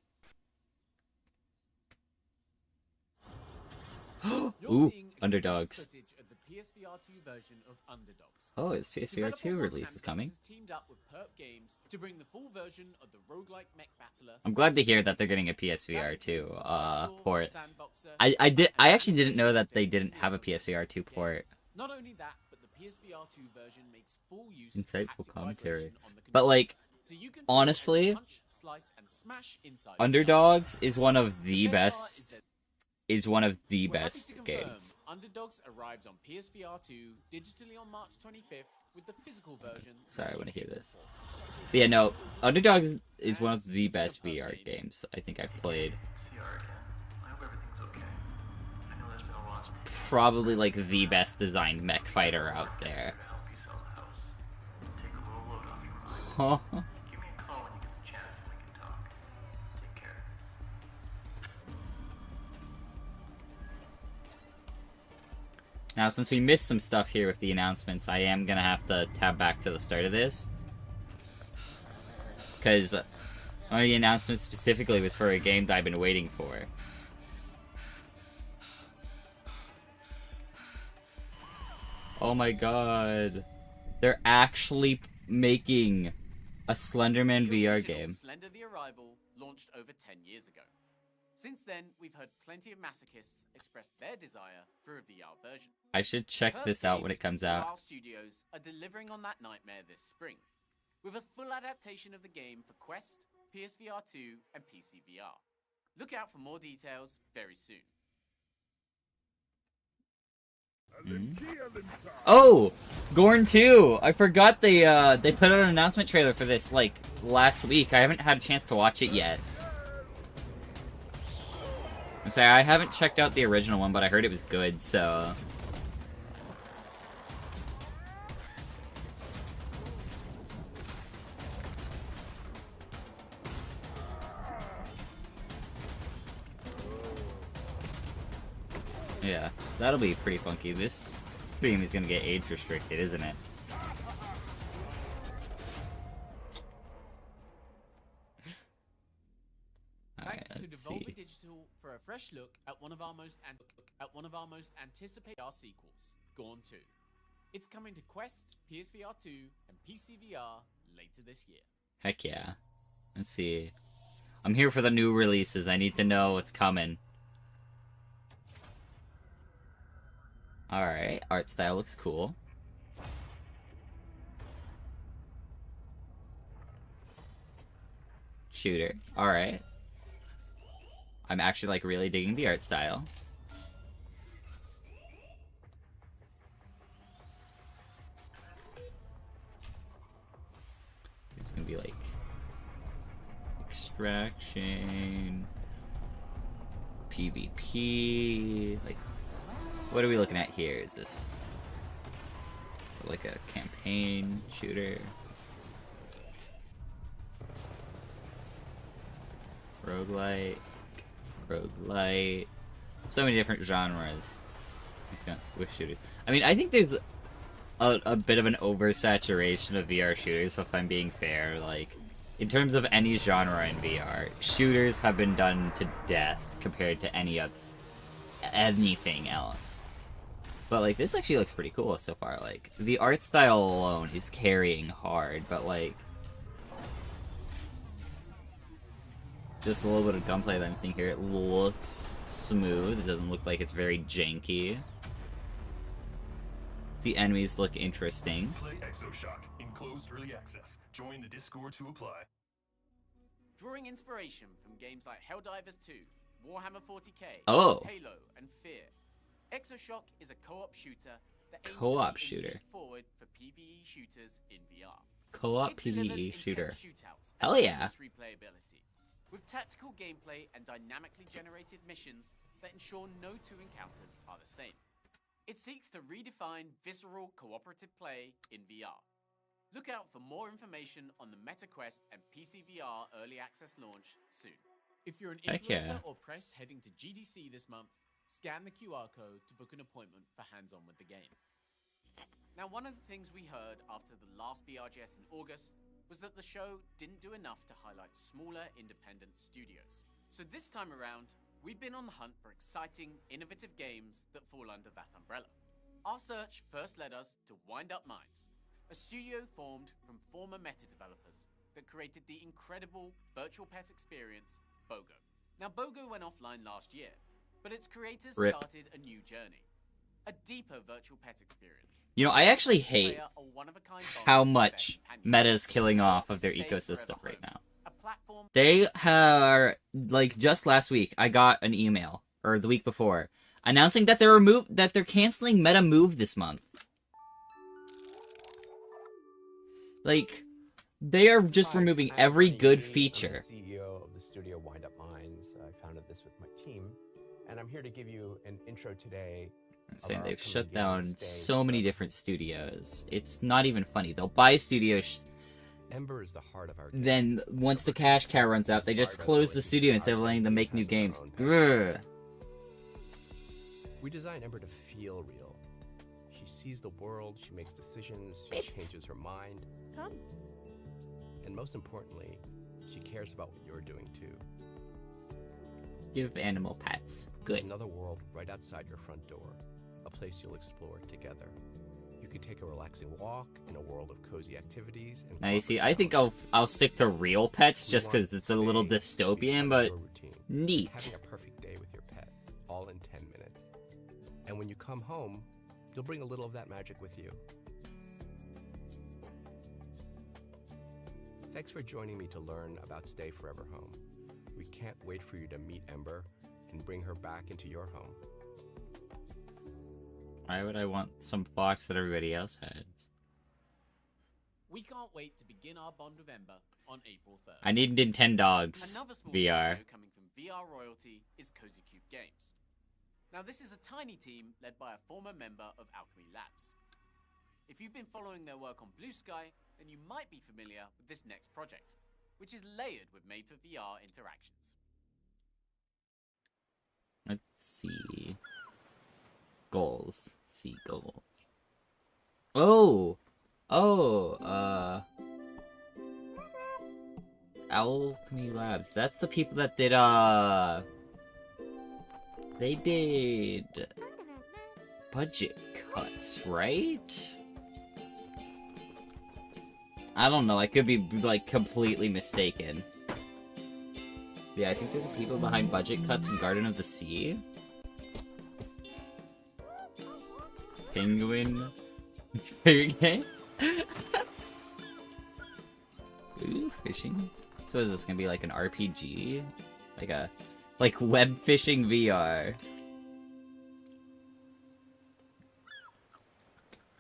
You're Ooh, seeing exclusive Underdogs. footage of the PSVR2 version of Underdogs. Oh, its PSVR 2 Developer release is Rockhampton coming. has teamed up with Perp Games to bring the full version of the roguelike mech battler. I'm glad to hear that they're getting a That PSVR 2 includes the Buzzsaw, port. Sandboxer, I and actually didn't know that they updates didn't from the have a other versions PSVR of 2 the game. port. Not only that, but the PSVR2 version makes full use Insightful of haptic commentary. vibration on the But, like, controls. So you can honestly, punch, slice, and smash inside Underdogs is one of the The best part best. Is one of the We're happy best to confirm games. Underdogs arrives on PSVR 2 digitally on March 25th with the physical version. Sorry, I want to launching hear April this. 4th. But yeah, no, Underdogs is one of And the speaking best of Perp VR games, games I think I've played. I hope everything's okay. I know there's been a lot. Probably like the best designed mech fighter out there. To help you sell the house. Take a little load off your mind. Huh? Give me a call when you get the chance and we can talk. Take care. Now, since we missed some stuff here with the announcements, I am gonna have to tab back to the start of this. Because one of the announcements specifically was for a game that I've been waiting for. Oh my god. They're actually making a Slenderman The VR original game. Slender the Arrival launched over 10 years ago. Since then, we've heard plenty of masochists express their desire for a VR version. I should check Perp this out when Games it comes and out. Greetworld Studios are delivering on that nightmare this spring, with a full adaptation of the game for Quest, PSVR 2, and PC VR. Look out for more details very soon. Oh, Gorn 2. I forgot they put out an announcement trailer for this like last week. I haven't had a chance to watch it yet. I'm sorry, I haven't checked out the original one, but I heard it was good, so yeah, that'll be pretty funky. This stream is gonna get age restricted, isn't it? Alright, Thanks to let's Devolver see. Digital for a fresh look at one of our most anticipated sequels, Gorn 2. It's coming to Quest, PSVR 2, and PC VR later this year. Heck yeah. Let's see. I'm here for the new releases. I need to know what's coming. Alright, art style looks cool. Shooter. Alright. I'm actually like really digging the art style. It's gonna be like extraction, PvP. Like, what are we looking at here? Is this like a campaign shooter? Roguelite, roguelite. So many different genres with shooters. I mean, I think there's a bit of an oversaturation of VR shooters, if I'm being fair. Like, in terms of any genre in VR, shooters have been done to death compared to anything else. But like, this actually looks pretty cool so far. Like, the art style alone is carrying hard, but like, just a little bit of gunplay that I'm seeing here, it looks smooth. It doesn't look like it's very janky. The enemies look interesting. Play ExoShock in closed early access. Join the Discord to apply. Drawing inspiration from games like Helldivers 2, Warhammer 40k, Oh. Halo, and Fear, ExoShock is a co-op shooter that aims Co-op to be a shooter. leap forward for PvE shooters in VR. Co-op It delivers PvE intense shooter. shootouts and Hell yeah. endless replayability, with tactical gameplay and dynamically generated missions that ensure no two encounters are the same. It seeks to redefine visceral cooperative play in VR. Look out for more information on the MetaQuest and PC VR early access launch soon. If you're an Heck influencer yeah. or press heading to GDC this month, scan the QR code to book an appointment for hands-on with the game. Now, one of the things we heard after the last BRGS in August was that the show didn't do enough to highlight smaller independent studios. So this time around, we've been on the hunt for exciting, innovative games that fall under that umbrella. Our search first led us to Wind Up Minds, a studio formed from former Meta developers that created the incredible virtual pet experience, BOGO. Now, BOGO went offline last year, but its creators Rip. started a new journey, a deeper virtual pet experience. You know, I actually hate Player a one-of-a-kind bond how with their much companion. Meta's killing So off of their stay ecosystem forever right home, now. a platform They are, like, just last week, I got an email, or the week before, announcing that they're canceling Meta Move this month. Like, they are just Hi, removing I'm every Bernie good Yee. feature. I'm the CEO of the studio Wind Up Minds. I founded this with my team, and I'm here to give you an intro today. I'm of saying our they've upcoming shut game, down Stay so many Forever. different studios. It's not even funny. They'll buy studios, Ember is the heart of our game. then once the cash cow runs out, they just close the studio instead of letting them make new games. Grr. We designed Ember to feel real. She sees the world, she makes decisions, she changes her mind. Come. And most importantly, she cares about what you're doing too. Give animal pets. There's Good. another world right outside your front door, a place you'll explore together. You could take a relaxing walk in a world of cozy activities. And Now you see, I think I'll stick to real pets just because it's a little dystopian, but neat. Having a perfect day with your pet, all in 10 minutes. And when you come home, you'll bring a little of that magic with you. Thanks for joining me to learn about Stay Forever Home. We can't wait for you to meet Ember and bring her back into your home. Why would I want some box that everybody else has? We can't wait to begin our bond with Ember on April 3rd. I need Nintendogs Another small VR. studio coming from VR royalty is Cozy Cube Games. Now, this is a tiny team led by a former member of Alchemy Labs. If you've been following their work on Blue Sky, then you might be familiar with this next project, which is layered with made-for-VR interactions. Let's see. Goals. See goals. Oh! Alchemy Labs. That's the people that did, they did budget cuts, right? I don't know, I could be, like, completely mistaken. Yeah, I think they're the people behind Budget Cuts and Garden of the Sea. Penguin. It's very gay. Ooh, fishing. So is this gonna be like an RPG? Like web fishing VR.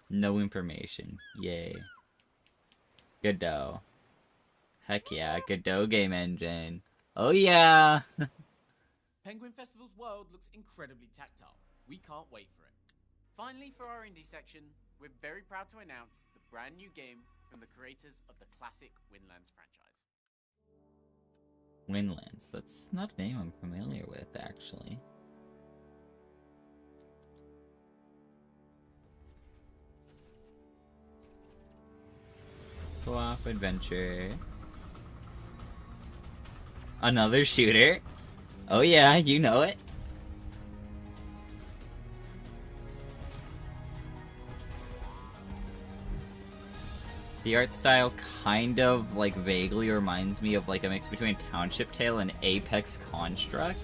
No information. Yay. Godot. Heck yeah, Godot game engine. Oh yeah! Penguin Festival's world looks incredibly tactile. We can't wait for it. Finally, for our indie section, we're very proud to announce the brand new game from the creators of the classic Windlands franchise. Windlands. That's not a name I'm familiar with, actually. Co-op adventure. Another shooter. Oh yeah, you know it. The art style kind of, like, vaguely reminds me of, like, a mix between Township Tale and Apex Construct.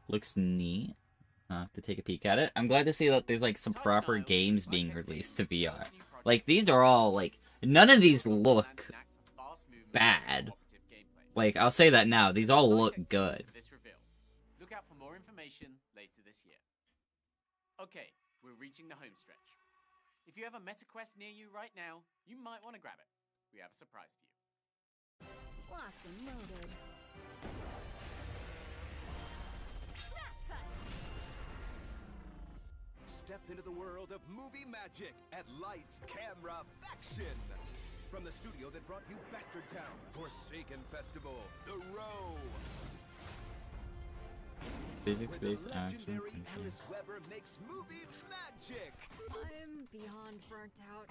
Looks neat. I'll have to take a peek at it. I'm glad to see that there's, like, some proper games being released to VR. Like, these are all, like, none of these look bad. Like, I'll say that now. These all look good. Look out for more information later this year. Okay, we're reaching the home stretch. If you have a MetaQuest near you right now, you might want to grab it. We have a surprise for you. Locked and loaded. Smash cut! Step into the world of movie magic at Lights Camera Faction. From the studio that brought you Bastard Town, Forsaken Festival, The Row, Physics-based Where the action. legendary Alice Weber makes movie magic, I'm beyond burnt out.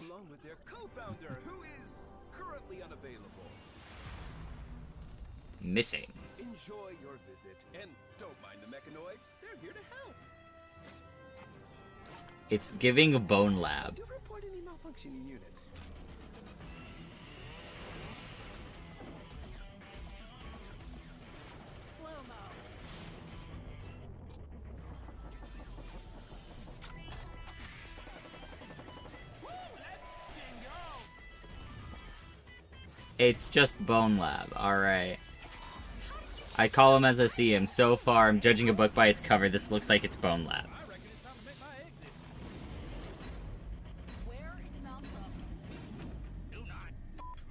along with their co-founder, who is currently unavailable. Missing. Enjoy your visit, and don't mind the mechanoids. They're here to help. It's giving a bone lab. Do report any malfunctioning units. Slow-mo. It's just bone lab. Alright. I call him as I see him. So far, I'm judging a book by its cover. This looks like it's bone lab. Where is Malcolm? Do not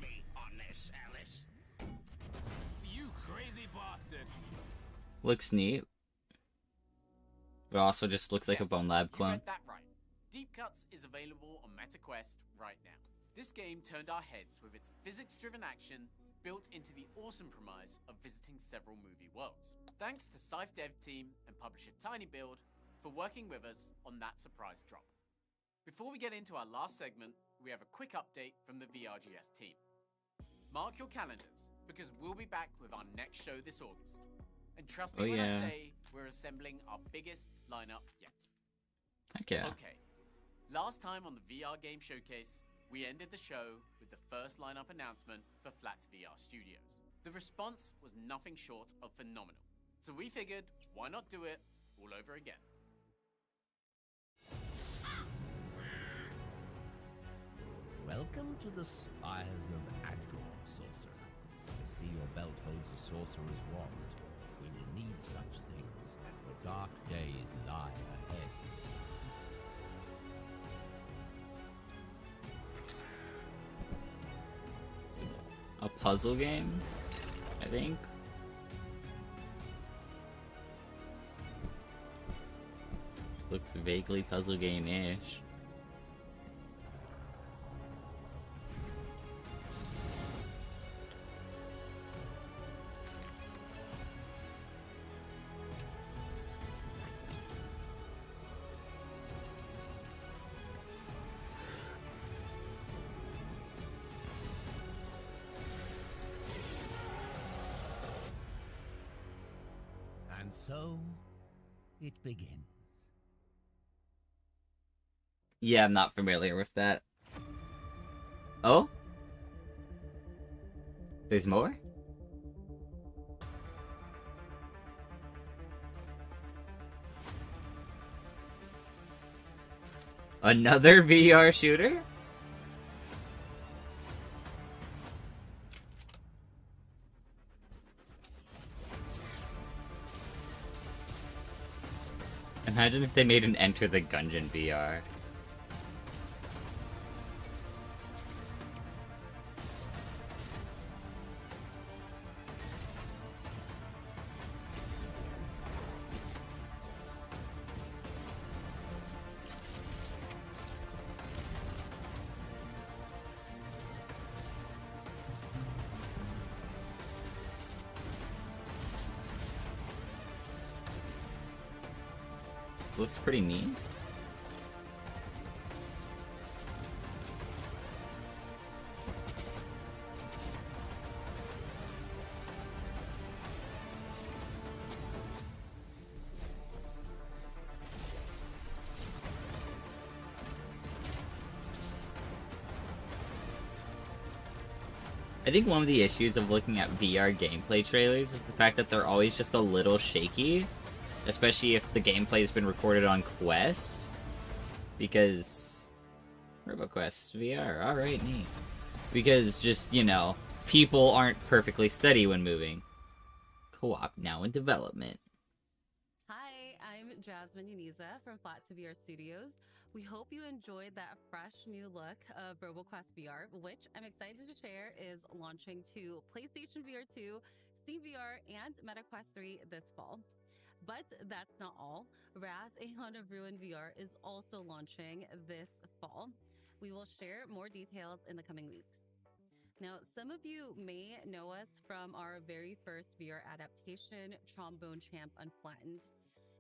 me on this, Alice. You crazy bastard! Looks neat. But also just looks like a Yes, bone lab you clone. read that right. Deep Cuts is available on MetaQuest right now. This game turned our heads with its physics-driven action built into the awesome premise of visiting several movie worlds. Thanks to Scythe dev team and publisher TinyBuild for working with us on that surprise drop. Before we get into our last segment, we have a quick update from the VRGS team. Mark your calendars, because we'll be back with our next show this August. And trust me Oh, when yeah. I say we're assembling our biggest lineup yet. Heck yeah. Okay, last time on the VR Game Showcase, we ended the show with the first lineup announcement for Flat VR Studios. The response was nothing short of phenomenal, so we figured, why not do it all over again? Welcome to the spires of Adgor, sorcerer. I see your belt holds a sorcerer's wand. We will need such things, for dark days lie ahead. A puzzle game, I think. Looks vaguely puzzle game-ish. And so, it begins. Yeah, I'm not familiar with that. Oh? There's more? Another VR shooter? Imagine if they made an Enter the Gungeon VR. Looks pretty neat. I think one of the issues of looking at VR gameplay trailers is the fact that they're always just a little shaky. Especially if the gameplay has been recorded on Quest. Because... RoboQuest VR, alright, neat. Because just, you know, people aren't perfectly steady when moving. Co-op now in development. Hi, I'm Jasmine Uniza from Flat to VR Studios. We hope you enjoyed that fresh new look of RoboQuest VR, which I'm excited to share is launching to PlayStation VR 2, Steam VR, and MetaQuest 3 this fall. But that's not all. Wrath, Aeon of Ruin VR is also launching this fall. We will share more details in the coming weeks. Now, some of you may know us from our very first VR adaptation, Trombone Champ Unflattened.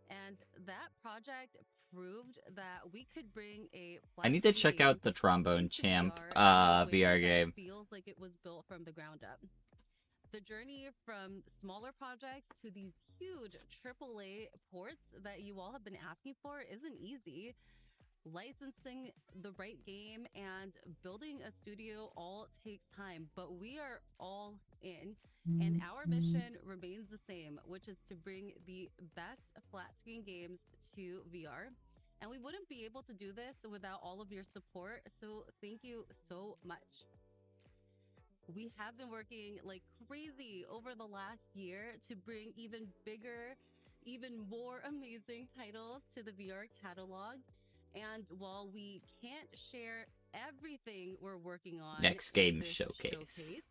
And that project proved that we could bring a I need to check out the Trombone Champ VR game. Feels like it was built from the ground up. The journey from smaller projects to these huge AAA ports that you all have been asking for isn't easy. Licensing the right game and building a studio all takes time, but we are all in. And our mission remains the same, which is to bring the best flat screen games to VR. And we wouldn't be able to do this without all of your support, so thank you so much. We have been working like crazy over the last year to bring even bigger, even more amazing titles to the VR catalog. And while we can't share everything we're working on Next in game this showcase.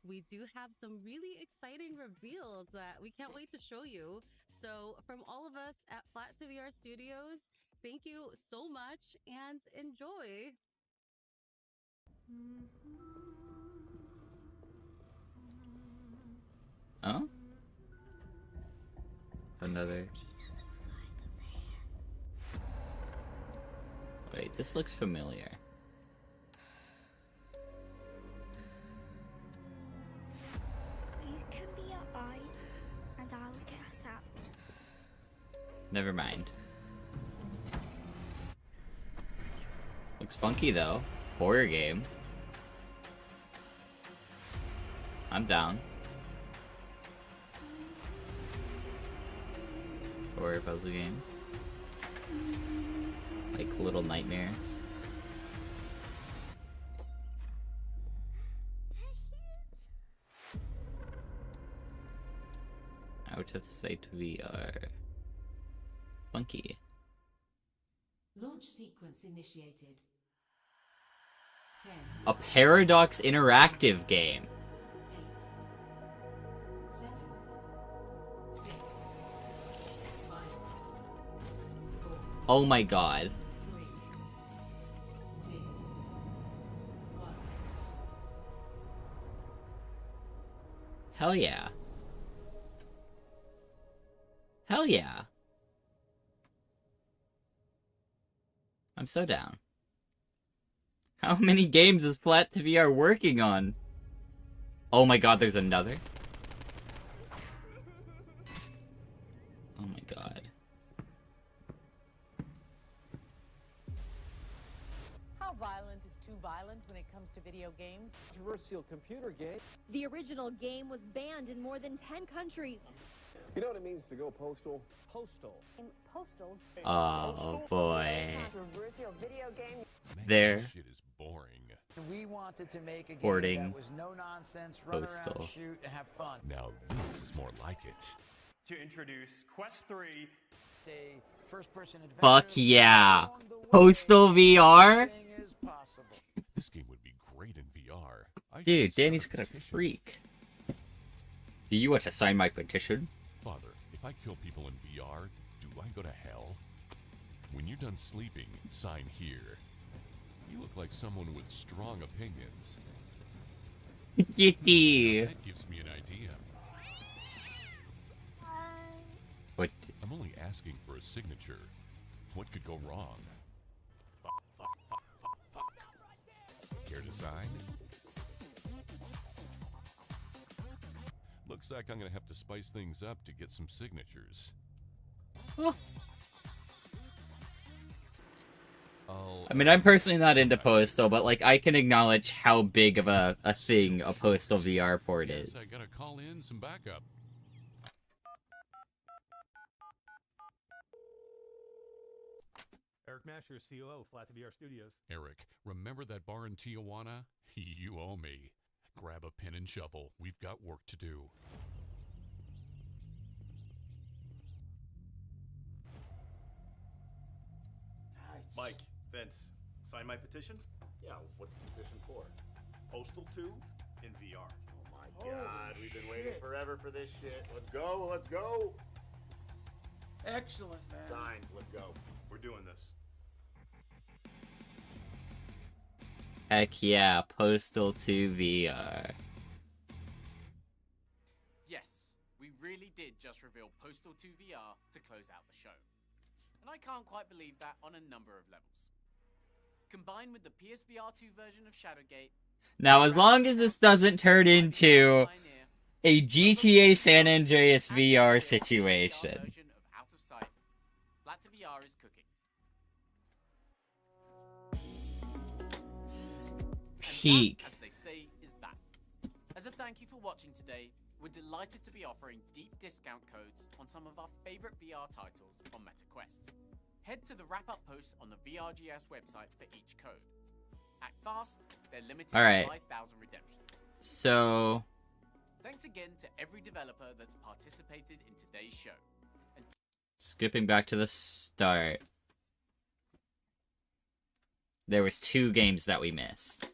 we do have some really exciting reveals that we can't wait to show you. So from all of us at Flat to VR Studios, thank you so much and enjoy. Oh? Another. Wait, this looks familiar. You can be your eyes, and I'll get us out. Never mind. Looks funky though. Horror game. I'm down. Horror puzzle game. Like Little Nightmares. Out of sight VR. Funky. Launch sequence initiated. 10, A Paradox interactive game. 8, 7, 6, 5, 4, Oh my god. 3, 2, 1. Hell yeah. Hell yeah. I'm so down. How many games is Flat to VR working on? Oh my god, there's another? Oh my god. How violent is too violent when it comes to video games? Controversial computer game. The original game was banned in more than 10 countries. You know what it means to go postal? Postal. Postal. Oh boy. Controversial video game. There. Shit is boring. We wanted to make a game Porting. that was no nonsense, run Postal. around, shoot, and have fun. Now this is more like it. To introduce Quest 3. A first-person adventure. Fuck yeah. Postal VR? This game would be great in VR. Dude, Danny's gonna freak. Do you want to sign my petition? Father, if I kill people in VR, do I go to hell? When you're done sleeping, sign here. You look like someone with strong opinions. Yitty. That gives me an idea. What? I'm only asking for a signature. What could go wrong? Fuck. Care to sign? Looks like I'm gonna have to spice things up to get some signatures. I mean, I'm personally not into Postal, but like I can acknowledge how big of a thing a Postal VR port is. I gotta call in some backup. Eric Masher, COO, Flat to VR Studios. Eric, remember that bar in Tijuana? You owe me. Grab a pen and shovel. We've got work to do. Mike, Vince, sign my petition? Yeah, what's the petition for? Postal 2 in VR. Oh my god, we've been waiting forever for this shit. Let's go, let's go! Excellent, man. Signed, let's go. We're doing this. Heck yeah, Postal 2 VR. Yes, we really did just reveal Postal 2 VR to close out the show. And I can't quite believe that on a number of levels. Combined with the PSVR 2 version of Shadowgate. Now, as long as this doesn't turn into a GTA San Andreas VR situation. Version of Out of Sight, Flat to VR is cooking. Peak. That, as they say, is that. As a thank you for watching today, we're delighted to be offering deep discount codes on some of our favorite VR titles on MetaQuest. Head to the wrap-up post on the VRGS website for each code. Act fast, they're limited to 5,000 redemptions. So... Thanks again to every developer that's participated in today's show. And skipping back to the start. There was 2 games that we missed.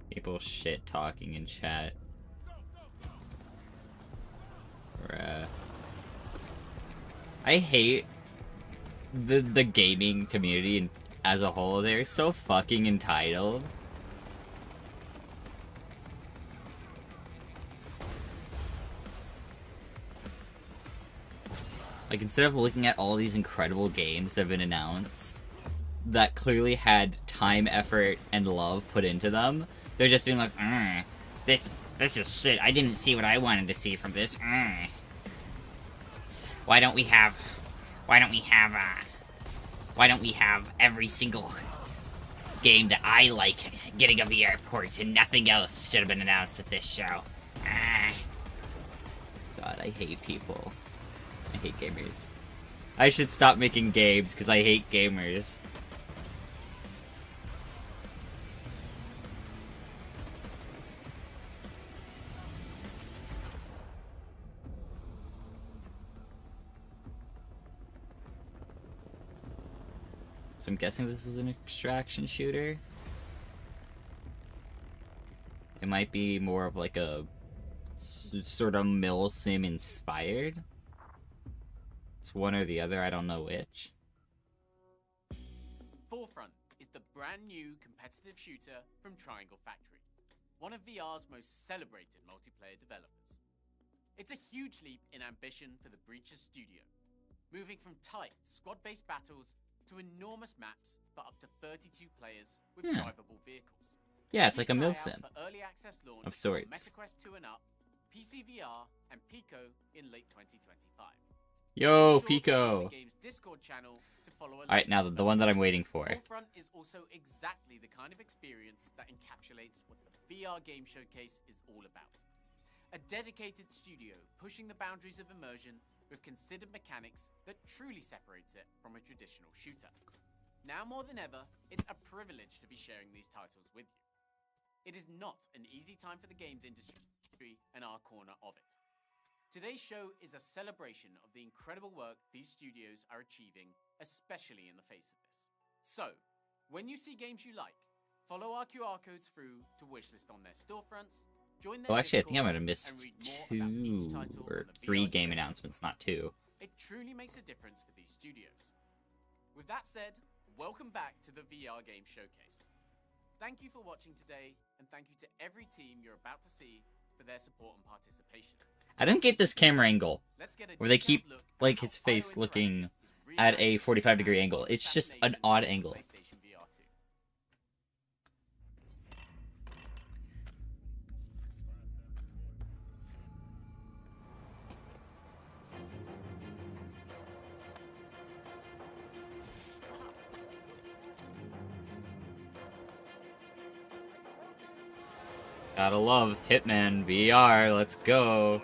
People shit talking in chat. Bruh. I hate the gaming community as a whole. They're so fucking entitled. Like, instead of looking at all these incredible games that have been announced that clearly had time, effort, and love put into them, they're just being like, this is shit. I didn't see what I wanted to see from this. Why don't we have every single game that I like getting a VR port and nothing else should have been announced at this show? God, I hate people. I hate gamers. I should stop making games because I hate gamers. So I'm guessing this is an extraction shooter. It might be more of like a sort of mill sim inspired. It's one or the other, I don't know which. Forefront is the brand new competitive shooter from Triangle Factory, one of VR's most celebrated multiplayer developers. It's a huge leap in ambition for the Breachers studio, moving from tight squad-based battles to enormous maps for up to 32 players with drivable vehicles. Yeah, it's like a mill sim early access launch of sorts. MetaQuest 2 and up, PC VR, and Pico in late 2025. Yo, Pico! Alright, Alright, now the one that I'm waiting for. Forefront is also exactly the kind of experience that encapsulates what the VR Game Showcase is all about. A dedicated studio pushing the boundaries of immersion with considered mechanics that truly separates it from a traditional shooter. Now more than ever, it's a privilege to be sharing these titles with you. It is not an easy time for the games industry and our corner of it. Today's show is a celebration of the incredible work these studios are achieving, especially in the face of this. So, when you see games you like, follow our QR codes through to wishlist on their storefronts, join their Actually, I think I might have Discords, missed and read more about each 2 title or on the 3 VR game Gems announcements, website. not 2. It truly makes a difference for these studios. With that said, welcome back to the VR Game Showcase. Thank you for watching today, and thank you to every team you're about to see for their support and participation. I don't get this camera angle, Let's get a where they detailed keep, look at like, how his face IO looking Interactive is at a reimagining 45-degree angle. It's just an Assassination odd on angle. PlayStation VR 2. Gotta love Hitman VR, let's go.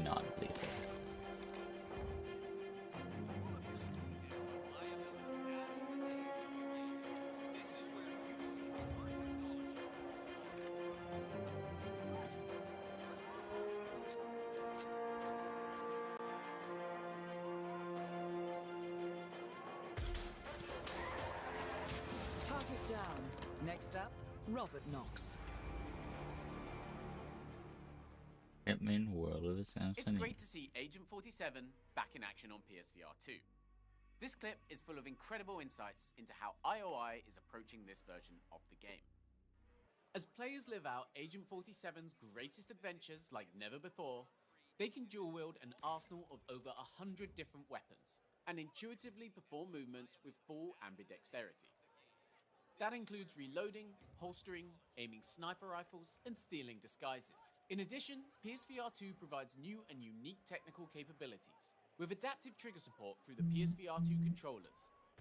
Non-lethal. Robert Knox. Hitman World of Assassination. It's great to see Agent 47 back in action on PSVR 2. This clip is full of incredible insights into how IOI is approaching this version of the game. As players live out Agent 47's greatest adventures like never before, they can dual wield an arsenal of over 100 different weapons and intuitively perform movements with full ambidexterity. That includes reloading, holstering, aiming sniper rifles, and stealing disguises. In addition, PSVR 2 provides new and unique technical capabilities, with adaptive trigger support through the PSVR 2 controllers,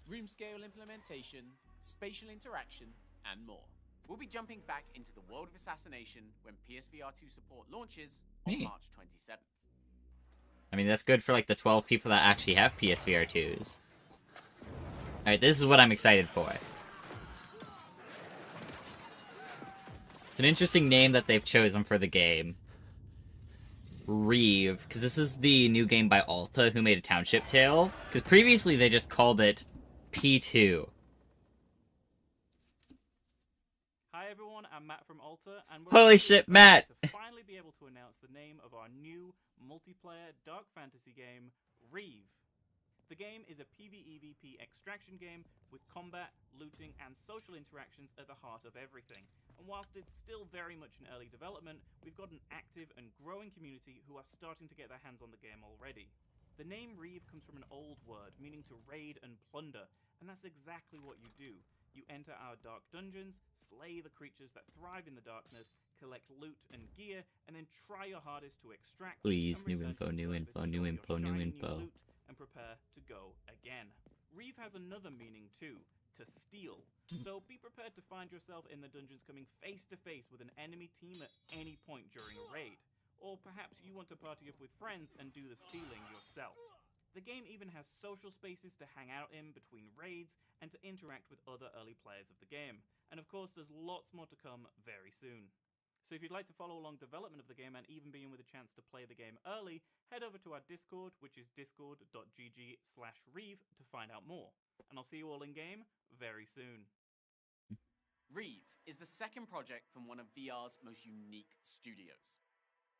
room scale implementation, spatial interaction, and more. We'll be jumping back into the world of assassination when PSVR 2 support launches on March 27th. I mean, that's good for like the 12 people that actually have PSVR 2s. Alright, this is what I'm excited for. It's an interesting name that they've chosen for the game. Reeve, because this is the new game by Alta, who made a Township Tale. Because previously they just called it P2. Hi everyone, I'm Matt from Alta, and we're Holy shit, Matt! to finally be able to announce the name of our new multiplayer dark fantasy game, Reeve. The game is a PvEVP extraction game with combat, looting, and social interactions at the heart of everything. And whilst it's still very much in early development, we've got an active and growing community who are starting to get their hands on the game already. The name Reeve comes from an old word meaning to raid and plunder, and that's exactly what you do. You enter our dark dungeons, slay the creatures that thrive in the darkness, collect loot and gear, and then try your hardest to extract. Please, new info, new info, new info, new info. And prepare to go again. Reeve has another meaning too, to steal. So be prepared to find yourself in the dungeons coming face to face with an enemy team at any point during a raid. Or perhaps you want to party up with friends and do the stealing yourself. The game even has social spaces to hang out in between raids and to interact with other early players of the game. And of course, there's lots more to come very soon. So if you'd like to follow along development of the game and even be in with a chance to play the game early, head over to our Discord, which is discord.gg/Reeve to find out more. And I'll see you all in game very soon. Reeve is the second project from one of VR's most unique studios.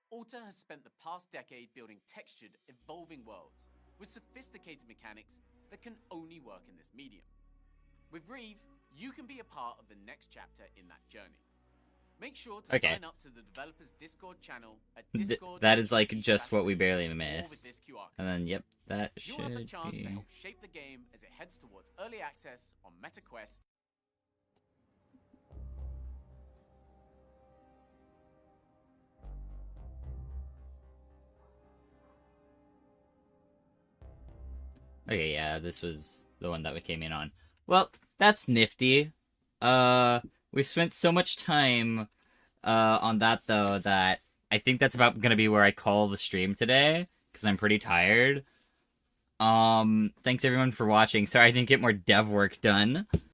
Alta has spent the past decade building textured, evolving worlds with sophisticated mechanics that can only work in this medium. With Reeve, you can be a part of the next chapter in that journey. Make sure to sign up to the developer's Discord channel at Discord. That is like just what we barely missed. And then, yep, that should You'll have the chance be. to help shape the game as it heads towards early access on MetaQuest. Okay, yeah, this was the one that we came in on. Well, that's nifty. We spent so much time on that, though, that I think that's about gonna be where I call the stream today, because I'm pretty tired. Thanks everyone for watching. Sorry I didn't get more dev work done.